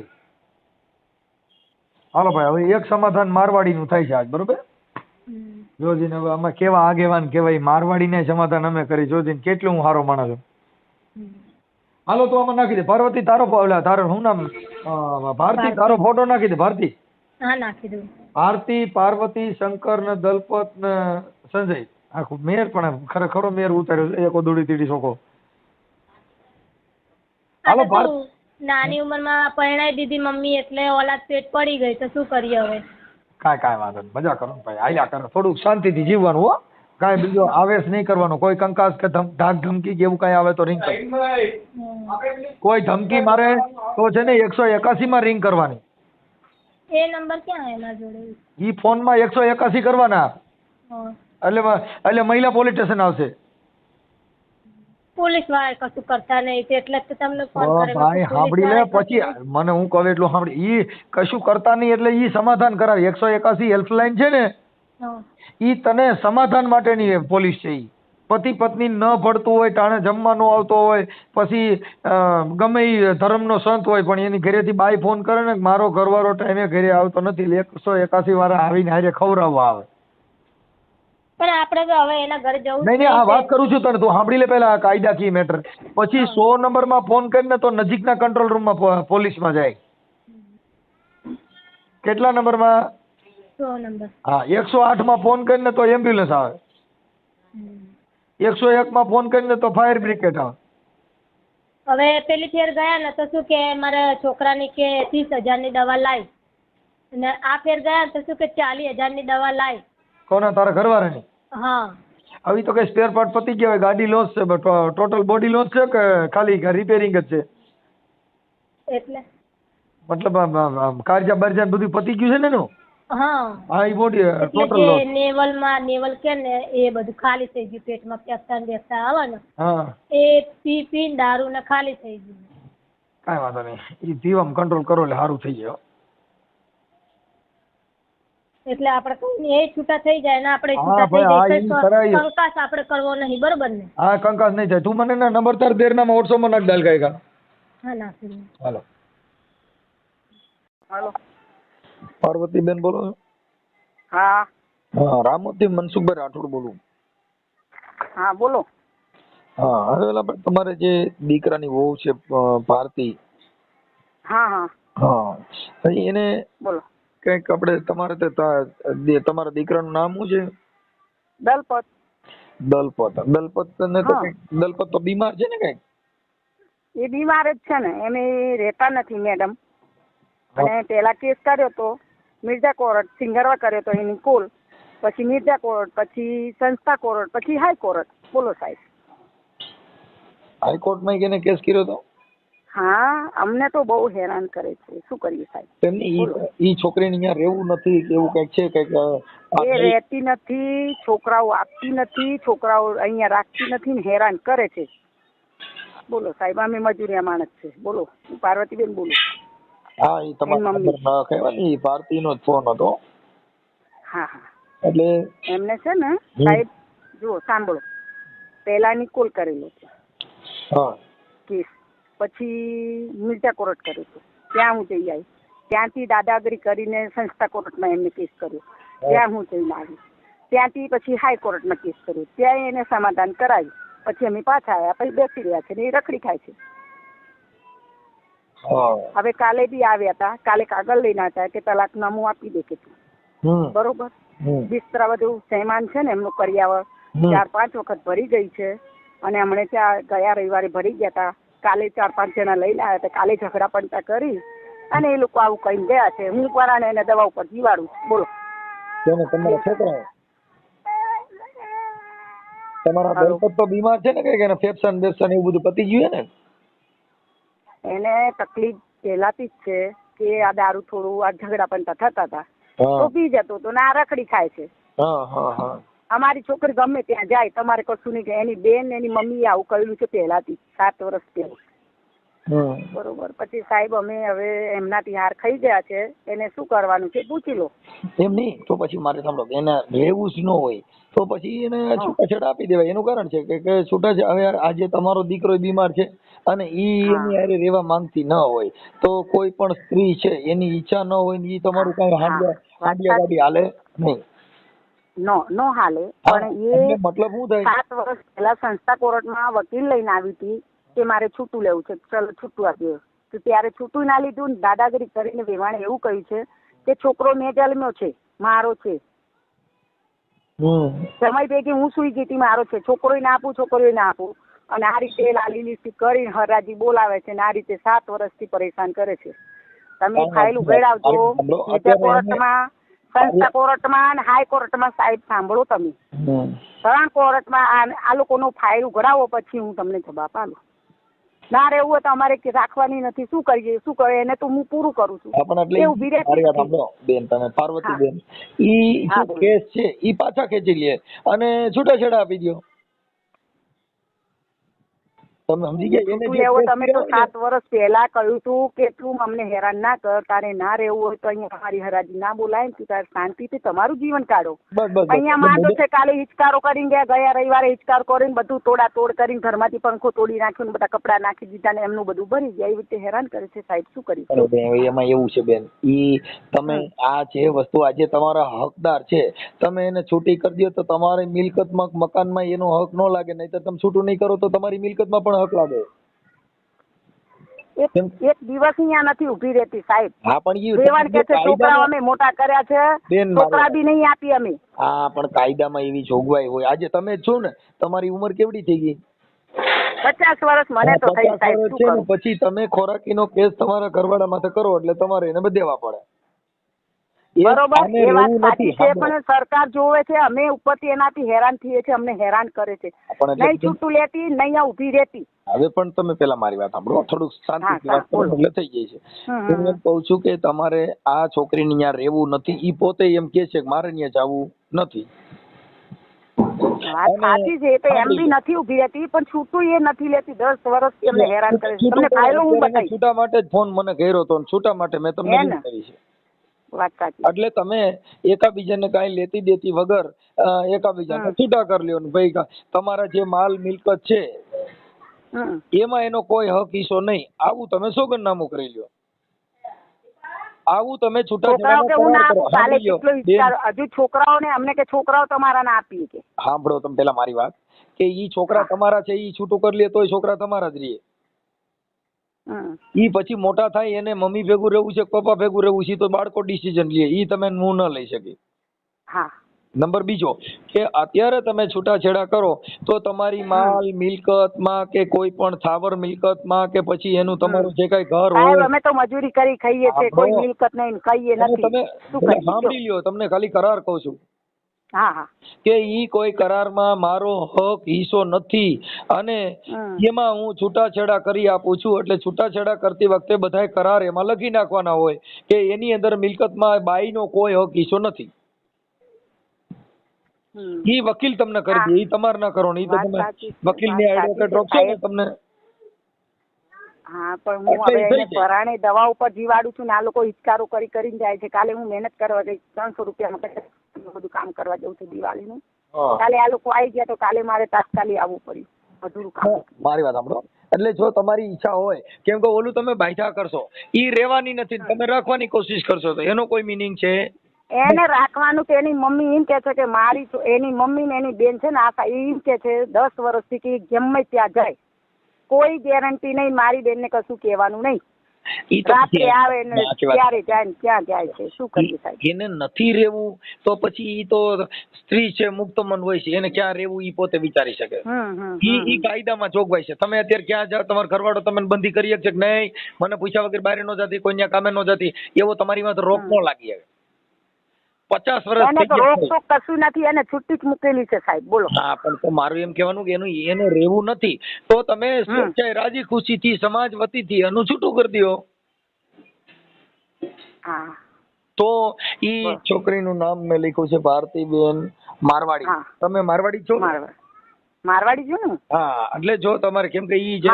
હાલો ભાઈ, હવે એક સમાધાન મારવાડીનું થાય છે આજ, બરોબર? જોજીને હવે આમાં કેવા આગેવાન કેવાય, મારવાડીને સમાધાન અમે કરી. જોજીને કેટલું હું હારો માણસ છું. હાલો, તો આમાં નાખી દે. પાર્વતી તારો તારો શું નામ? ભારતી તારો ફોટો નાખી દે. ભારતી. હા, નાખી દઉં. ભારતી, પાર્વતી, શંકર ને દલપત ને સંજય. આખું મેર પણ ખરેખરો મેર ઉતાર્યો. એક દોડી તીડી શોકો. હાલો, નાની ઉંમરમાં પરણાઈ દીધી મમ્મી એટલે ઓલાદ પેટ પડી ગઈ તો શું કરીએ હવે? કાંઈ વાંધો નહીં. મજા કરો ભાઈ, આયા કરો. થોડુંક શાંતિથી જીવવાનું હો. કાંઈ બીજો આવેશ નહીં કરવાનો. કોઈ કંકાસ કે ધાક ધમકી કે એવું કાંઈ આવે તો રિંગ કરવાની. કોઈ ધમકી મારે તો છે ને 181 માં રિંગ કરવાની. એ નંબર ક્યાં એના જોડે? ઈ ફોનમાં 181 કરવાના. એટલે મહિલા પોલીસ સ્ટેશન આવશે. પોલીસ વાળા કશું કરતા નહીં તે એટલે જ તો તમને ફોન કર્યો ભાઈ સાંભળી લે, પછી મને હું કહું એટલું સાંભળી. ઈ કશું કરતા નહીં એટલે ઈ સમાધાન કરાવે. 181 હેલ્પલાઇન છે ને, ઈ તને સમાધાન માટેની પોલીસ છે. ઈ પતિ પત્ની ન ભળતું હોય, ટાણે જમવાનો આવતો હોય, પછી ગમે ઈ ધર્મનો સંત હોય પણ એની ઘરેથી બાઈ ફોન કરે ને મારો ઘરવાળો ટાઈમે ઘરે આવતો નથી, 181 વાળા આવીને હારે ખવડાવવા આવે. પણ આપણે તો હવે એના ઘરે જવું નહીં નહીં, આ વાત કરું છું તને, તું સાંભળી લે પેલા કાયદાકીય મેટર. પછી 100 નંબરમાં ફોન કરીને તો નજીકના કંટ્રોલ રૂમમાં પોલીસમાં જાય. કેટલા નંબરમાં? 100 નંબર. હા, 108 માં ફોન કરીને તો એમ્બ્યુલન્સ આવે. 101 માં ફોન કરીને તો ફાયર બ્રિગેડ આવે. હવે પેલી ફેર ગયા ને તો શું કે મારા છોકરાની કે 30,000 ની દવા લાવી, અને આ ફેર ગયા તો શું કે 40,000 ની દવા લાવી. કોના? તારા ઘરવાળાની? હા. હવે તો કઈ સ્પેર પાર્ટ પતી ગયા હોય, ગાડી લોસ છે, ટોટલ બોડી લોસ છે કે ખાલી રિપેરિંગ જ છે? એટલે મતલબ કારજા બારજા બધું પતી ગયું છે ને એનું? હા, એ બોડી ટોટલ લોસ. નેવલ કે ને એ બધું ખાલી થઈ ગયું, પેટમાં પેસતા ને બેસતા આવે ને હા, એ પી દારૂ ને ખાલી થઈ ગયું. કાંઈ વાંધો નહીં, એ જીવમ કંટ્રોલ કરો એટલે સારું થઈ જાય. એટલે આપણે એ છૂટા થઈ જાય ને આપણે છૂટા થઈ જાય, કંકાસ આપણે કરવો નહીં, બરોબર ને? હા, કંકાસ નહીં થાય. તું મને ના નંબર તાર દેરનામાં WhatsApp માં નાખ ડાલ કાંઈ. હા, નાખી. હાલો. હાલો, પાર્વતીબેન બોલો? હા હા, રામોથી મનસુખભાઈ રાઠોડ બોલું. હા બોલો. હા, હવે આપણે તમારે જે દીકરાની વહુ છે ભારતી, હા હા હા, એને બોલો. કંઈક આપણે તમારા દીકરાનું નામ શું છે? દલપત. દલપત ને તો દલપત તો બીમાર છે ને કઈક? એ બીમાર જ છે ને, એમ રહેતા નથી મેડમ. અને પેલા કેસ કર્યો તો મિર્ઝા કોર્ટ, સિંગરવા કર્યો તો એની કુલ, પછી મિર્ઝા કોર્ટ, પછી સંસ્થા કોર્ટ, પછી હાઈકોર્ટ. બોલો સાહેબ. હાઈકોર્ટમાં કેને કેસ કર્યો તો? હા, અમને તો બહુ હેરાન કરે છે, શું કરીએ સાહેબ. તેમની ઈ છોકરીને અહીંયા રહેવું નથી કે એવું કઈક છે? કઈક એ રહેતી નથી, છોકરાઓ આપતી નથી, છોકરાઓ અહીંયા રાખતી નથી ને હેરાન કરે છે. બોલો સાહેબ, અમે મજૂરિયા માણસ છે. બોલો, હું પાર્વતીબેન બોલું. હા, એ તમારા નંબર ના કહેવાય, એ ભારતીનો જ ફોન હતો. હા હા, એટલે એમને છે ને સાહેબ, જુઓ સાંભળો, પહેલાની કોલ કરેલો છે હા કેસ, પછી મિર્ઝા કોર્ટ કર્યો હતો, ત્યાં હું જઈ આવી. ત્યાંથી દાદાગીરી કરીને સંસ્થા કોર્ટમાં એમને કેસ કર્યો, ત્યાં હું જઈને આવી. ત્યાંથી પછી હાઈકોર્ટમાં કેસ કર્યો, ત્યાં એને સમાધાન કરાવ્યું. પછી અમે પાછા આવ્યા, પછી બેસી રહ્યા છે ને એ રખડી ખાય છે. હવે કાલે બી આવ્યા હતા, કાલે કાગળ લઈને આવ્યા કે તલાકનામું આપી દે કે તું, બરોબર. બિસ્તરા બધું સહેમાન છે ને એમનું કરિયાવર 4-5 વખત ભરી ગઈ છે, અને હમણે ત્યાં ગયા રવિવારે ભરી ગયા હતા. કાલે 4-5 જણા લઈને આવ્યા હતા, કાલે ઝઘડા પંટા કરી અને એ લોકો આવું કહીને ગયા છે. હું પરાને એને દવા ઉપર જીવાડું. બોલો. તમારા છોકરા તમારા દલપત તો બીમાર છે ને, કઈ એને ફેફસાન બેફસાન એવું બધું પતી ગયું ને? એને તકલીફ પહેલાથી જ છે કે આ દારૂ થોડું આ ઝઘડા પંટા થતા હતા તો પી જતો તો, ના રખડી ખાય છે. અમારી છોકરી ગમે ત્યાં જાય, તમારે કશું નહીં કે એની બેન એની મમ્મી આવું કરેલું છે પહેલાથી, 7 વર્ષ પહેલા. બરોબર. પછી સાહેબ અમે હવે એમનાથી હાર ખાઈ ગયા છે, એને શું કરવાનું છે પૂછી લો. એમ નહીં તો પછી મારે સાંભળો, એને રહેવું જ ન હોય તો પછી એને છૂટાછેડા આપી દેવાય. એનું કારણ છે કે છૂટાછેડા, હવે આજે તમારો દીકરો બીમાર છે અને ઈ એની હારે રહેવા માંગતી ન હોય તો કોઈ પણ સ્ત્રી છે એની ઈચ્છા ન હોય ને ઈ તમારું કઈ હાંડિયા ગાડી હાલે નહીં. નો હાલે. પણ એ મતલબ શું થાય, 7 વર્ષ પહેલા સંસ્થા કોર્ટમાં વકીલ લઈને આવી હતી કે મારે છૂટું લેવું છે, ચલો છૂટું આપ્યું. તો ત્યારે છૂટું ના લીધું, દાદાગીરી કરીને વેવાણે એવું કહ્યું છે કે છોકરો મેં જન્મ્યો છે, મારો છે. સમય પૈકી હું સુઈ ગઈ હતી, મારો છે. છોકરો ના આપું, છોકરીઓ ના આપું. અને આ રીતે લાલી લીસ્ટી કરીને હરાજી બોલાવે છે ને આ રીતે 7 વર્ષથી પરેશાન કરે છે. તમે ફાઇલ ઉઘાડાવજો મિર્ઝા કોર્ટમાં, સંસ્થા કોર્ટમાં અને હાઈકોર્ટમાં. સાહેબ સાંભળો, તમે 3 કોર્ટમાં આ લોકોનો ફાઇલ ઉઘડાવો, પછી હું તમને જવાબ આપું. ના રહેવું હોય તો અમારે રાખવાની નથી. શું કરીએ, શું કરે, એને તો હું પૂરું કરું છું. બેન તમે પાર્વતીબેન, ઈ કેસ છે ઈ પાછા ખેંચી લે અને છૂટાછેડા આપી દો. તમે સમજી ગયા? એને છૂટું જે લેવો કેસ તમે તો કર્યો ને, 7 વર્ષ પહેલા કહ્યું તું કે તું અમને હેરાન ના કર, તારે ના રહેવું હોય તો અહીંયા તમારી હરાજી ના બોલાય ને તું તારે શાંતિથી તમારું જીવન કાઢો. બસ અહીંયા માંડો છે કાલે હિચકારો કરીને ગયા રવિવારે હિચકારો કરીને બધું તોડા તોડ કરીને ઘરમાંથી પંખો તોડી નાખ્યો ને બધા કપડા નાખી દીધા ને એમનું બધું ભરી ગયા. એવી રીતે હેરાન કરે છે સાહેબ, શું કરી? અરે બેન, એમાં એવું છે બેન, ઈ તમે આ જે વસ્તુ આજે તમારા હકદાર છે, તમે એને છૂટી કરી દો તો તમારી મિલકતમાં મકાનમાં એનો હક ન લાગે, નહીં તો તમે છૂટું નહીં કરો તો તમારી મિલકતમાં પણ હક લાગે. એક દિવસ અહીંયા નથી ઉભી રહેતી સાહેબ. હા પણ ઈ રેવાણ કે છે છોકરાઓ અમે મોટા કર્યા છે, બેન, છોકરા બી નહીં આપી અમે. હા પણ કાયદામાં એવી જોગવાઈ હોય. આજે તમે છો ને, તમારી ઉંમર કેવડી થઈ ગઈ? 50 વર્ષ મને તો થઈ 50 સાહેબ, વર્ષ શું છે ને, કરું? પછી તમે ખોરાકીનો કેસ તમારા ઘરવાળા માથે કરો એટલે તમારે એને દેવા પડે. બરોબર, આને એ વાત રહેવું સાચી નથી. છે, પણ સરકાર જોવે છે અમે ઉપરથી એનાથી હેરાન થઈએ છીએ, અમને હેરાન કરે છે. પણ એટલે નહીં છૂટું લેતી, નહીં અહીંયા ઊભી રહેતી. હવે પણ તમે પેલા મારી વાત સાંભળો, થોડુંક શાંતિથી વાત કરો એટલે થઈ જાય છે. હું એમ કહું છું કે તમારે આ છોકરીને ત્યાં રહેવું નથી. ઈ પોતે એમ કે છે કે મારે ત્યાં જવું નથી. વાત સાચી છે, એ તો એમ બી નથી ઊભી રહેતી, પણ છૂટું એ નથી લેતી. 10 વર્ષથી અમને હેરાન કરે છે. તમને ફાઇલો હું બતાવી. છૂટા માટે જ ફોન મને કર્યો હતો, છૂટા માટે મેં તમને રિંગ કરી છે. વાત સાચી. એટલે તમે એકાબીજાને કાંઈ લેતી દેતી વગર એકાબીજાને છૂટા કરી લ્યો ને ભાઈ, તમારા જે માલ મિલકત છે એમાં એનો કોઈ હક હિસ્સો નહીં. આવું તમે સોગંદનામું કરી લ્યો. આવું તમે છોકરાઓ કે હું ના આપું, કાલે સાંભળી લ્યો. કેટલો વિચાર હજુ છોકરાઓને અમને કે છોકરાઓ તમારા ના આપીએ કે. સાંભળો તમે પેલા મારી વાત, કે ઈ છોકરા તમારા છે, ઈ છૂટું કરી લે તોય છોકરા તમારા જ રહીએ. ઈ પછી મોટા થાય એને મમ્મી ભેગું રહેવું છે, પપ્પા ભેગું રહેવું છે, તો બાળકો ડિસિઝન લે. ઈ તમે હું ન લઈ શકી. હા. નંબર બીજો કે અત્યારે તમે છૂટાછેડા કરો તો તમારી માલ મિલકતમાં કે કોઈ પણ સ્થાવર મિલકતમાં કે પછી એનું તમારું જે કઈ ઘર સાહેબ હોય, અમે તો મજૂરી કરી ખાઈએ છે, કોઈ મિલકત નહીં, કહીએ નથી. તમે શું કરીએ? સાંભળી લ્યો, તમને ખાલી કરાર કહું છું હા હા. કે ઈ કોઈ કરારમાં મારો હક હિસ્સો નથી અને એમાં હું છૂટાછેડા કરી આપું છું. એટલે છૂટાછેડા કરતી વખતે બધાય કરાર એમાં લખી નાખવાના હોય કે એની અંદર મિલકતમાં બાઈનો કોઈ હક હિસ્સો નથી. ઈ વકીલ તમને કરી દે, ઈ તમારે ના કરો ને. ઈ તો તમે વકીલની એડવોકેટ રોકશો ને તમને. હા પણ હું હવે એને પરાણે દવા ઉપર જીવાડું છું ને આ લોકો હિચકારો કરી કરીને જાય છે. કાલે હું મહેનત કરવા ગઈ, 300 રૂપિયામાં બધું કામ કરવા જવું છે દિવાળીનું. કાલે આ લોકો આવી ગયા તો કાલે મારે તાત્કાલિક આવવું પડ્યું અધૂરું કામ. મારી વાત સાંભળો, એટલે જો તમારી ઈચ્છા હોય, કેમ કે ઓલું તમે બાયધા કરશો, ઈ રહેવાની નથી, તમે રાખવાની કોશિશ કરશો તો એનો કોઈ મિનિંગ છે? એને રાખવાનું તો એની મમ્મી એમ કે છે કે મારી એની મમ્મી ને એની બેન છે ને આશા એમ કે છે 10 વર્ષથી કે ગમે ત્યાં જાય, કોઈ ગેરંટી નહીં, મારી બેન ને કશું કહેવાનું નહીં. રાત્રે આવે ને ત્યારે જાય ને ત્યાં જાય છે. શું કરીએ સાહેબ? એને નથી રહેવું તો પછી ઈ તો સ્ત્રી છે, મુક્ત મન હોય છે, એને ક્યાં રહેવું ઈ પોતે વિચારી શકે. ઈ કાયદામાં જોગવાઈ છે. તમે અત્યારે ક્યાં જાવ, તમારો ઘરવાળો તમને બંધી કરી શકે છે કે નહીં, મને પૂછ્યા વગર બહાર ન જતી, કોઈ કામે ન જતી, એવો તમારી માં રોક ન લાગી આવે. 50 વર્ષ એને તો રોક ટોક કશું નથી, એને છૂટી જ મૂકેલી છે સાહેબ. બોલો. હા પણ તો મારું એમ કહેવાનું કે એને રહેવું નથી તો તમે સ્વેચ્છાએ રાજી ખુશીથી સમાજ વતીથી એનું છૂટું કરી દો. હા. તો ઈ છોકરીનું નામ મેં લખ્યું છે ભારતીબેન મારવાડી. તમે મારવાડી છો? મારવાડી છું ને. હા, એટલે જો તમારે, કેમ કે ઈ જે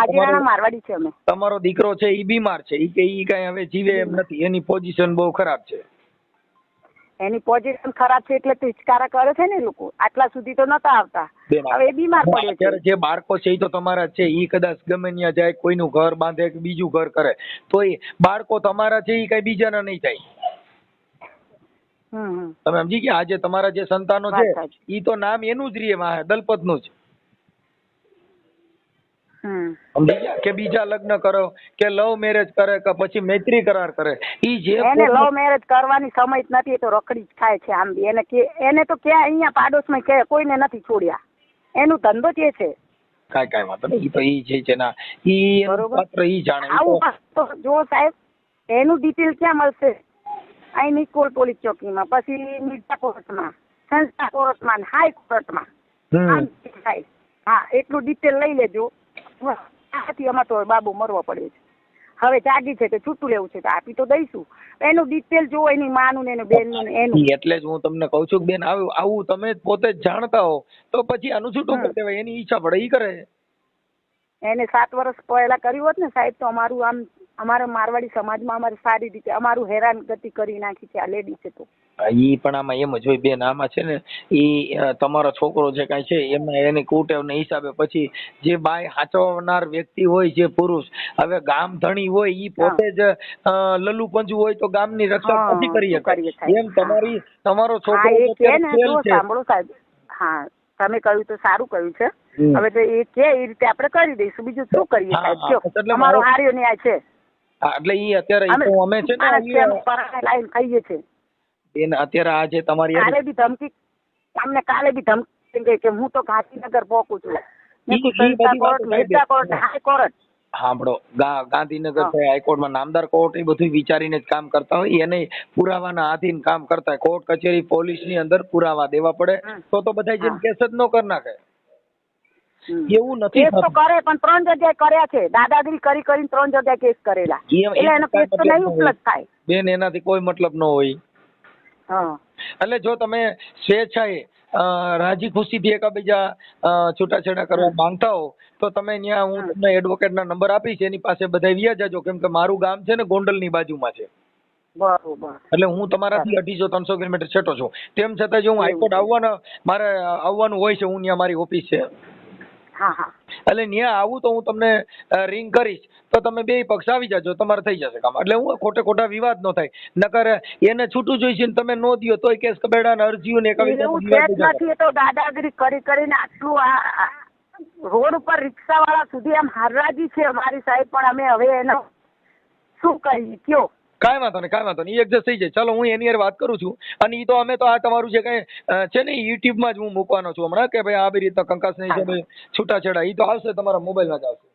મારવાડી છે, અમે તમારો દીકરો છે ઈ બીમાર છે, ઈ કે ઈ કઈ હવે જીવે એમ નથી, એની પોઝિશન બહુ ખરાબ છે. એની પોઝિશન ખરાબ છે એટલે તો હિચકારા કરે છે ને લોકો. આટલા સુધી તો નતા આવતા, હવે બીમાર પડ્યો છે. અત્યારે જે બાળકો છે એ તો તમારા છે, ઈ કદાચ ગમે ત્યાં જાય, કોઈનું ઘર બાંધે કે બીજું ઘર કરે તો એ બાળકો તમારા છે, ઈ કઈ બીજાના નહીં થાય. તમે સમજી ગયા? આજે તમારા જે સંતાનો છે ઈ તો નામ એનું જ રહીએ, દલપત નું જ. સમજી ગયા? કે બીજા લગ્ન કરો કે લવ મેરેજ કરે કે પછી મૈત્રી કરાર કરે, ઈ જે એને લવ મેરેજ કરવાની સમય જ નથી, એ તો રખડી જ ખાય છે. આમ બી એને તો ક્યાં અહીંયા પાડોશમાં કે કોઈને નથી છોડ્યા, એનું ધંધો જ છે. કાંઈ વાંધો નહીં, ઈ તો ઈ જે છે ના, ઈ માત્ર ઈ જાણે. આવું તો જો સાહેબ એનું ડિટેલ ક્યાં મળશે? અહીં નિકોલ પોલીસ ચોકીમાં, પછી મિર્ઝા કોર્ટમાં, સંસ્થા કોર્ટમાં, હાઈકોર્ટમાં. હા, એટલું ડિટેલ લઈ લેજો. આથી અમાર તો બાબુ મરવો પડે છે. હવે જાગી છે કે છૂટું લેવું છે તો આપી તો દઈશું. એનું ડિટેલ જો એની માનું ને એનું બેનનું ને એનું. એટલે જ હું તમને કહું છું કે બેન, આવું તમે પોતે જ જાણતા હો તો પછી આનું છૂટું કરી દેવાય. એની ઈચ્છા પડે ઈ કરે. એને 7 વર્ષ પહેલા કર્યું હોત ને સાહેબ તો અમારું આમ અમારા મારવાડી સમાજમાં અમારે સારી રીતે અમારું હેરાનગતિ કરી નાખી છે આ લેડીઝે તો. ઈ પણ આમાં એમ જ હોય બેન, આમાં છે ને ઈ તમારો છોકરો જે કાંઈ છે એમાં એની કુટેવના હિસાબે પછી જે બાય હાચવનાર વ્યક્તિ હોય, જે પુરુષ હવે ગામ ધણી હોય ઈ પોતે જ લલ્લુ પંજુ હોય તો ગામની રક્ષા નથી કરી શકે. એમ તમારો છોકરો સાંભળો સાહેબ, હા તમે કહ્યું તો સારું કહ્યું છે. હવે તો એ કે એ રીતે આપણે કરી દઈશું, બીજું શું કરીએ સાહેબ? અમારો હાર્યો ન્યાય છે એટલે ઈ અત્યારે અમે છે ને લાઈન ખાઈએ છે બેન. અત્યારે આ જે તમારી કાલે બી ધમકી અમને કાલે બી ધમકી કે હું તો ગાંધીનગર પહોંચું છું. હાઈકોર્ટ સાંભળો, ગાંધીનગર છે, હાઈકોર્ટમાં નામદાર કોર્ટ એ બધું વિચારીને જ કામ કરતા હોય, એને પુરાવાના આધીન કામ કરતા હોય. કોર્ટ કચેરી પોલીસ ની અંદર પુરાવા દેવા પડે તો બધા જેમ કેસ જ ન કરી નાખે. એવું નથી કેસ તો કરે પણ 3 જગ્યાએ કર્યા છે, દાદાગીરી કરી કરીને 3 જગ્યાએ કેસ કરેલા, એટલે એનો કેસ તો નહીં ઉપલબ્ધ થાય બેન. એનાથી કોઈ મતલબ ન હોય. એટલે જો તમે સ્વેચ્છાએ રાજી ખુશીથી એકાબીજા છૂટાછેડા કરવા માંગતા હો તો તમે ત્યાં હું તમને એડવોકેટના નંબર આપીશ, એની પાસે બધા વ્યા જાજો. કેમ કે મારું ગામ છે ને ગોંડલની બાજુમાં છે. બરોબર. એટલે હું તમારાથી 250-300 કિલોમીટર છેટો છું. તેમ છતાં જો હું હાઈકોર્ટ મારે આવવાનું હોય છે, હું ત્યાં મારી ઓફિસ છે. એટલે ત્યાં આવું તો હું તમને રિંગ કરીશ તો તમે બે પક્ષ આવી જાજો, તમારે થઈ જશે કામ. એટલે હું ખોટા વિવાદ ન થાય. નકર એને છૂટું જોઈશે ને તમે નો દિયો તોય કેસ કબેડા ને અરજીઓ ને નથી તો દાદાગીરી કરીને આટલું રોડ ઉપર રિક્ષા વાળા સુધી આમ હરાજી છે અમારી સાહેબ. પણ અમે હવે એનો શું કરીએ કયો? કાંઈ વાંધો નહીં, એડજસ્ટ થઈ જાય. ચાલો હું એની યાર વાત કરું છું. અને ઈ તો અમે તો આ તમારું જે કઈ છે ને યુટ્યુબ માં જ હું મૂકવાનો છું હમણાં, કે ભાઈ આવી રીતના કંકાસ નહીં છે છૂટાછેડા, ઈ તો આવશે તમારા મોબાઈલ માં જ આવશે.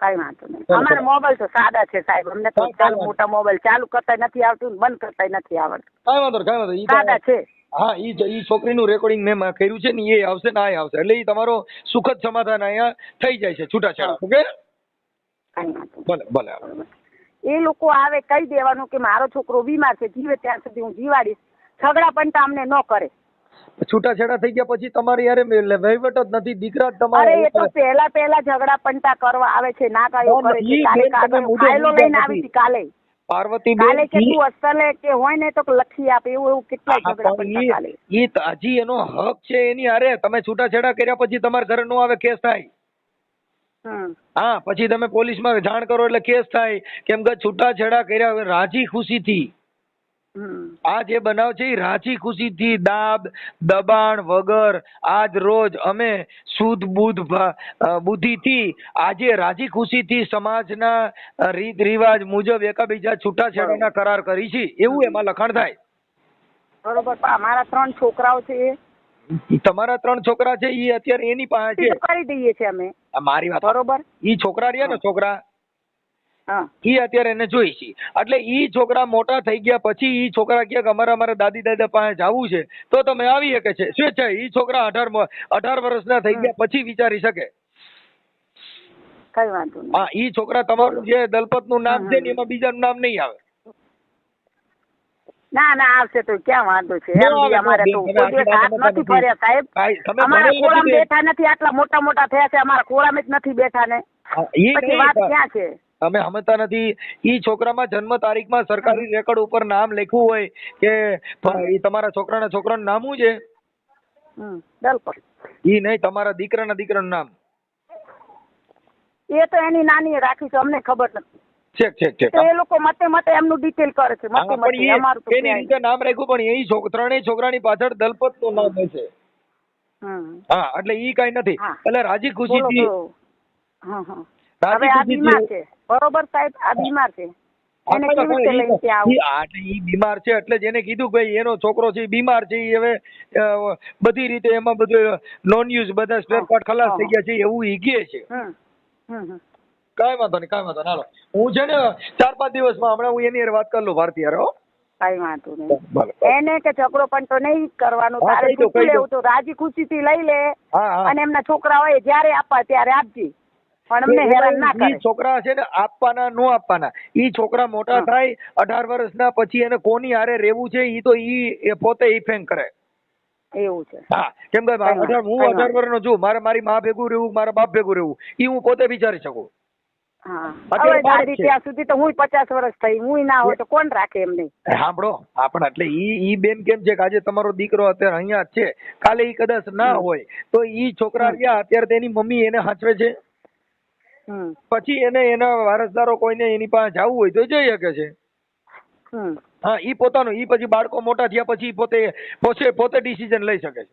કઈ વાંધો નહીં. અમારા મોબાઈલ તો સાદા છે સાહેબ, અમને તો મોટા મોબાઈલ ચાલુ કરતા નથી આવતું, બંધ કરતા નથી આવડતું. કાંઈ વાંધો ઈ સાદા છે. હા, ઈ છોકરીનું રેકોર્ડિંગ મેં કર્યું છે ને, એ આવશે ને આ આવશે. એટલે ઈ તમારો સુખદ સમાધાન અહીંયા થઈ જાય છે છૂટાછેડા. ઓકે, ભલે. એ લોકો આવે કહી દેવાનું કે મારો છોકરો બીમાર છે, જીવે ત્યાં સુધી હું જીવાડીશ. ઝઘડા પણ અમને ન કરે. છૂટાછેડા થઈ ગયા પછી તમારી યારે વહીવટ જ નથી, દીકરા જ તમારે. અરે એ તો પહેલા ઝઘડા પંટા કરવા આવે છે, ના કાયો કરે છે. ફાઇલો લઈને આવી હતી કાલે પાર્વતી કાલે કે તું અસલે કે હોય ને તો લખી આપે, એવું કેટલાય ઝઘડા પંટા કાલે. ઈ હજી એનો હક છે એની હારે. તમે છૂટાછેડા કર્યા પછી તમારા ઘરે નો આવે કેસ થાય. હા, પછી તમે પોલીસમાં જાણ કરો એટલે કેસ થાય. કેમ કે છૂટાછેડા કર્યા રાજી ખુશીથી. આ જે બનાવ છે એ રાજી ખુશીથી, દાબ દબાણ વગર આજ રોજ અમે શુદ્ધ બુદ્ધિથી આજે રાજી ખુશીથી સમાજના રીત રિવાજ મુજબ એકાબીજા છૂટાછેડાના કરાર કરી છે, એવું એમાં લખાણ થાય. બરોબર. અમારા 3 છોકરાઓ છે. તમારા 3 છોકરા છે, એ અત્યારે એની પાસે છે, કરી દઈએ છે અમે. મારી વાત બરોબર. ઈ છોકરા રહ્યા ને છોકરા, ઈ અત્યારે એને જોઈ છે. એટલે ઈ છોકરા મોટા થઈ ગયા પછી ઈ છોકરા કે અમારા દાદી દાદા પાસે જવું છે તો તમે આવી શકે છે સ્વેચ્છા. ઈ છોકરા 18 વર્ષના થઈ ગયા પછી વિચારી શકે. કઈ વાંધો નહીં. હા, ઈ છોકરા તમારું જે દલપત નું નામ છે ને એમાં બીજાનું નામ નહીં આવે. ના આવશે તો ક્યાં વાંધો છે? અમારે તો નથી ફર્યા સાહેબ. અમારા ખોળામાં બેઠા નથી, આટલા મોટા થયા છે, અમારા ખોળામાં જ નથી બેઠા ને. પછી વાત ક્યાં છે? અમે સમજતા નથી. ઈ છોકરામાં જન્મ તારીખમાં સરકારી રેકોર્ડ ઉપર નામ લખ્યું હોય કે તમારા છોકરાનું નામ શું છે? દલપત. ઈ નહીં, તમારા દીકરાનું નામ. એ તો એની નાની રાખી છે, અમને ખબર નથી. છે એ લોકો મતે એમનું ડિટેલ કરે છે. અમારું તો એની રીતે નામ રાખ્યું પણ એ ત્રણેય છોકરાની પાછળ દલપત નું નામ હોય છે. હા, એટલે ઈ કઈ નથી. એટલે રાજી ખુશીથી. હવે આ બીમાર છે. બરોબર સાહેબ, આ બીમાર છે. એને કેવી રીતે લઈને ત્યાં આવું? ઈ બીમાર છે એટલે જ એને કીધું કે ભાઈ એનો છોકરો છે બીમાર છે, હવે બધી રીતે એમાં બધું નોન યુઝ બધા સ્પેર પાર્ટ ખલાસ થઈ ગયા છે એવું ઈ કહે છે. કાંઈ વાંધો નહીં. હાલો, હું છે ને 4-5 દિવસમાં હમણાં હું એની વાત કરી લઉં ભારતી હારે. કઈ વાંધો નહીં. એને કે ઝઘડો પણ તો નહીં કરવાનો, તારે છૂટું લેવું તો રાજી ખુશીથી લઈ લે, અને એમના છોકરા હોય જ્યારે આપવા ત્યારે આપજી, પણ અમને હેરાન ના કરે. છોકરા છે ને આપવાના નો આપવાના, ઈ છોકરા મોટા થાય 18 વર્ષના પછી એને કોની હારે રહેવું છે ઈ તો ઈ પોતે ઈફેંગ કરે. એવું છે. હા, કેમ કે કઈ વાંધો, હું કઈ 18 વર્ષનો છું, મારે મારી માં ભેગું રહેવું, મારા બાપ ભેગું રહેવું, ઈ હું પોતે વિચારી શકું. હા, અત્યારે હવે દાદી બાળક છે. ત્યાં સુધી તો હું 50 વર્ષ થઈ, હું ના હોય તો કોણ રાખે એમ નહીં. સાંભળો, આપણે એટલે ઈ બેન કેમ છે કે આજે તમારો દીકરો અત્યારે અહીંયા જ છે, કાલે ઈ કદાચ ના હોય તો ઈ છોકરા રહ્યા અત્યારે તેની મમ્મી એને સાચવે છે. પછી એને એના વારસદારો કોઈને એની પાસે જવું હોય તો જઈ શકે છે. હા, ઈ પોતાનું, ઈ પછી બાળકો મોટા થયા પછી પોતે ડિસિઝન લઈ શકે છે.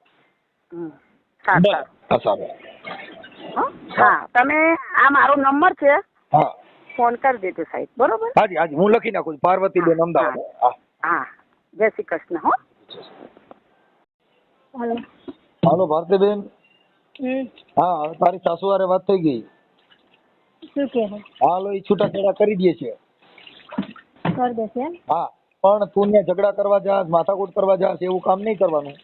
સારું. હા, તમે આ મારો નંબર છે, હા, ફોન કરી દેજો સાહેબ, બરોબર? હાજી હાજી, હું લખી નાખું છું. પાર્વતીબેન, અમદાવાદ. હા હા, જય શ્રી કૃષ્ણ. હો, હાલો. હાલો ભારતીબેન. હા, તારી સાસુ હારે વાત થઈ ગઈ. શું કે હાલો, ઈ છૂટાછેડા કરી દે છે. કરી દેશે એમ? હા, પણ તું ત્યાં ઝઘડા કરવા જા, માથાકૂટ કરવા જા, એવું કામ નહીં કરવાનું.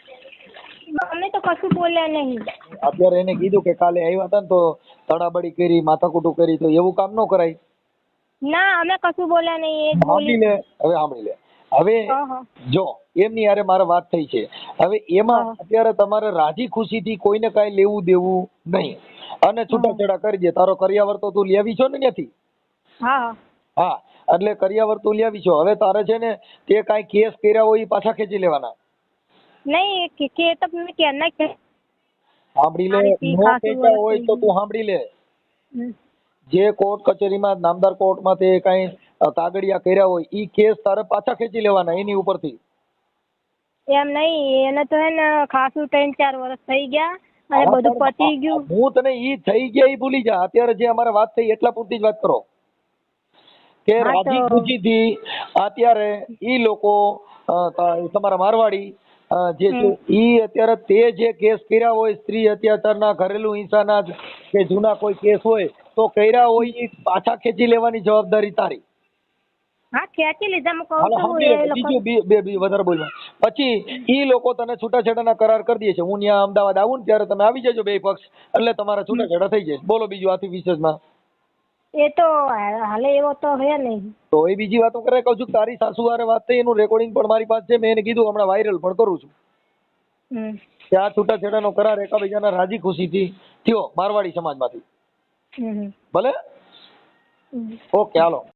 અમે તો કશું બોલ્યા નહીં. અત્યારે એને કીધું કે કાલે આવ્યા હતા ને તો તડાબડી કરી, માથાકૂટ કરી, તો એવું કામ ન કરાય. ના, અમે કશું બોલ્યા નહીં. એ જ સાંભળી લે, હવે સાંભળી લે. હવે જો એમની હારે મારે વાત થઈ છે, હવે એમાં અત્યારે તમારે રાજી ખુશીથી કોઈને કાંઈ લેવું દેવું નહીં, અને છૂટાછેડા કરી દે. તારો કરિયાવર તો તું લેવી છો ને ત્યાંથી? હા, હા, એટલે કરિયાવર તું લેવી છો. હવે તારે છે ને તે કાંઈ કેસ કર્યા હોય એ પાછા ખેંચી લેવાના. નહીં કે તો મેં ક્યારના કે સાંભળી લે, નો ખેંચ્યા હોય તો તું સાંભળી લે. જે કોર્ટ કચેરીમાં, નામદાર કોર્ટમાં તે કાંઈ કાગળિયા કર્યા હોય ઈ કેસ તારે પાછા ખેંચી લેવાના એની ઉપરથી. એમ નહીં, એને તો હે ને ખાસું 3-4 વર્ષ થઈ ગયા અને બધું પતી ગયું. હું તને ઈ થઈ ગયા ઈ ભૂલી જા. અત્યારે જે અમારે વાત થઈ એટલા પૂરતી જ વાત કરો કે રાજી ખુશીથી અત્યારે ઈ લોકો તમારા મારવાડી જે છે ઈ અત્યારે તે જે કેસ કર્યા હોય સ્ત્રી અત્યાચારના, ઘરેલું હિંસાના કે જૂના કોઈ કેસ હોય તો કર્યા હોય ઈ પાછા ખેંચી લેવાની જવાબદારી તારી. હા, ખેંચી લીધા. હું કહું હાલો, છું સમજી લે. એ લોકો બીજું બે વધારે બોલવા. પછી ઈ લોકો તને છૂટાછેડાના કરાર કરી દે છે. હું ત્યાં અમદાવાદ આવું ને ત્યારે તમે આવી જજો બે પક્ષ, એટલે તમારા છૂટાછેડા થઈ જાય. બોલો બીજું આથી વિશેષમાં. એ તો હાલે એવો તો હે નહીં. તો એ બીજી વાતો કરે. કહું છું તારી સાસુ હારે વાત થઈ, એનું રેકોર્ડિંગ પણ મારી પાસે છે. મેં એને કીધું હમણાં વાયરલ પણ કરું છું કે આ છૂટાછેડાનો કરાર એકાબીજાના રાજી ખુશીથી થયો મારવાડી સમાજમાંથી. ભલે, ઓકે, હાલો.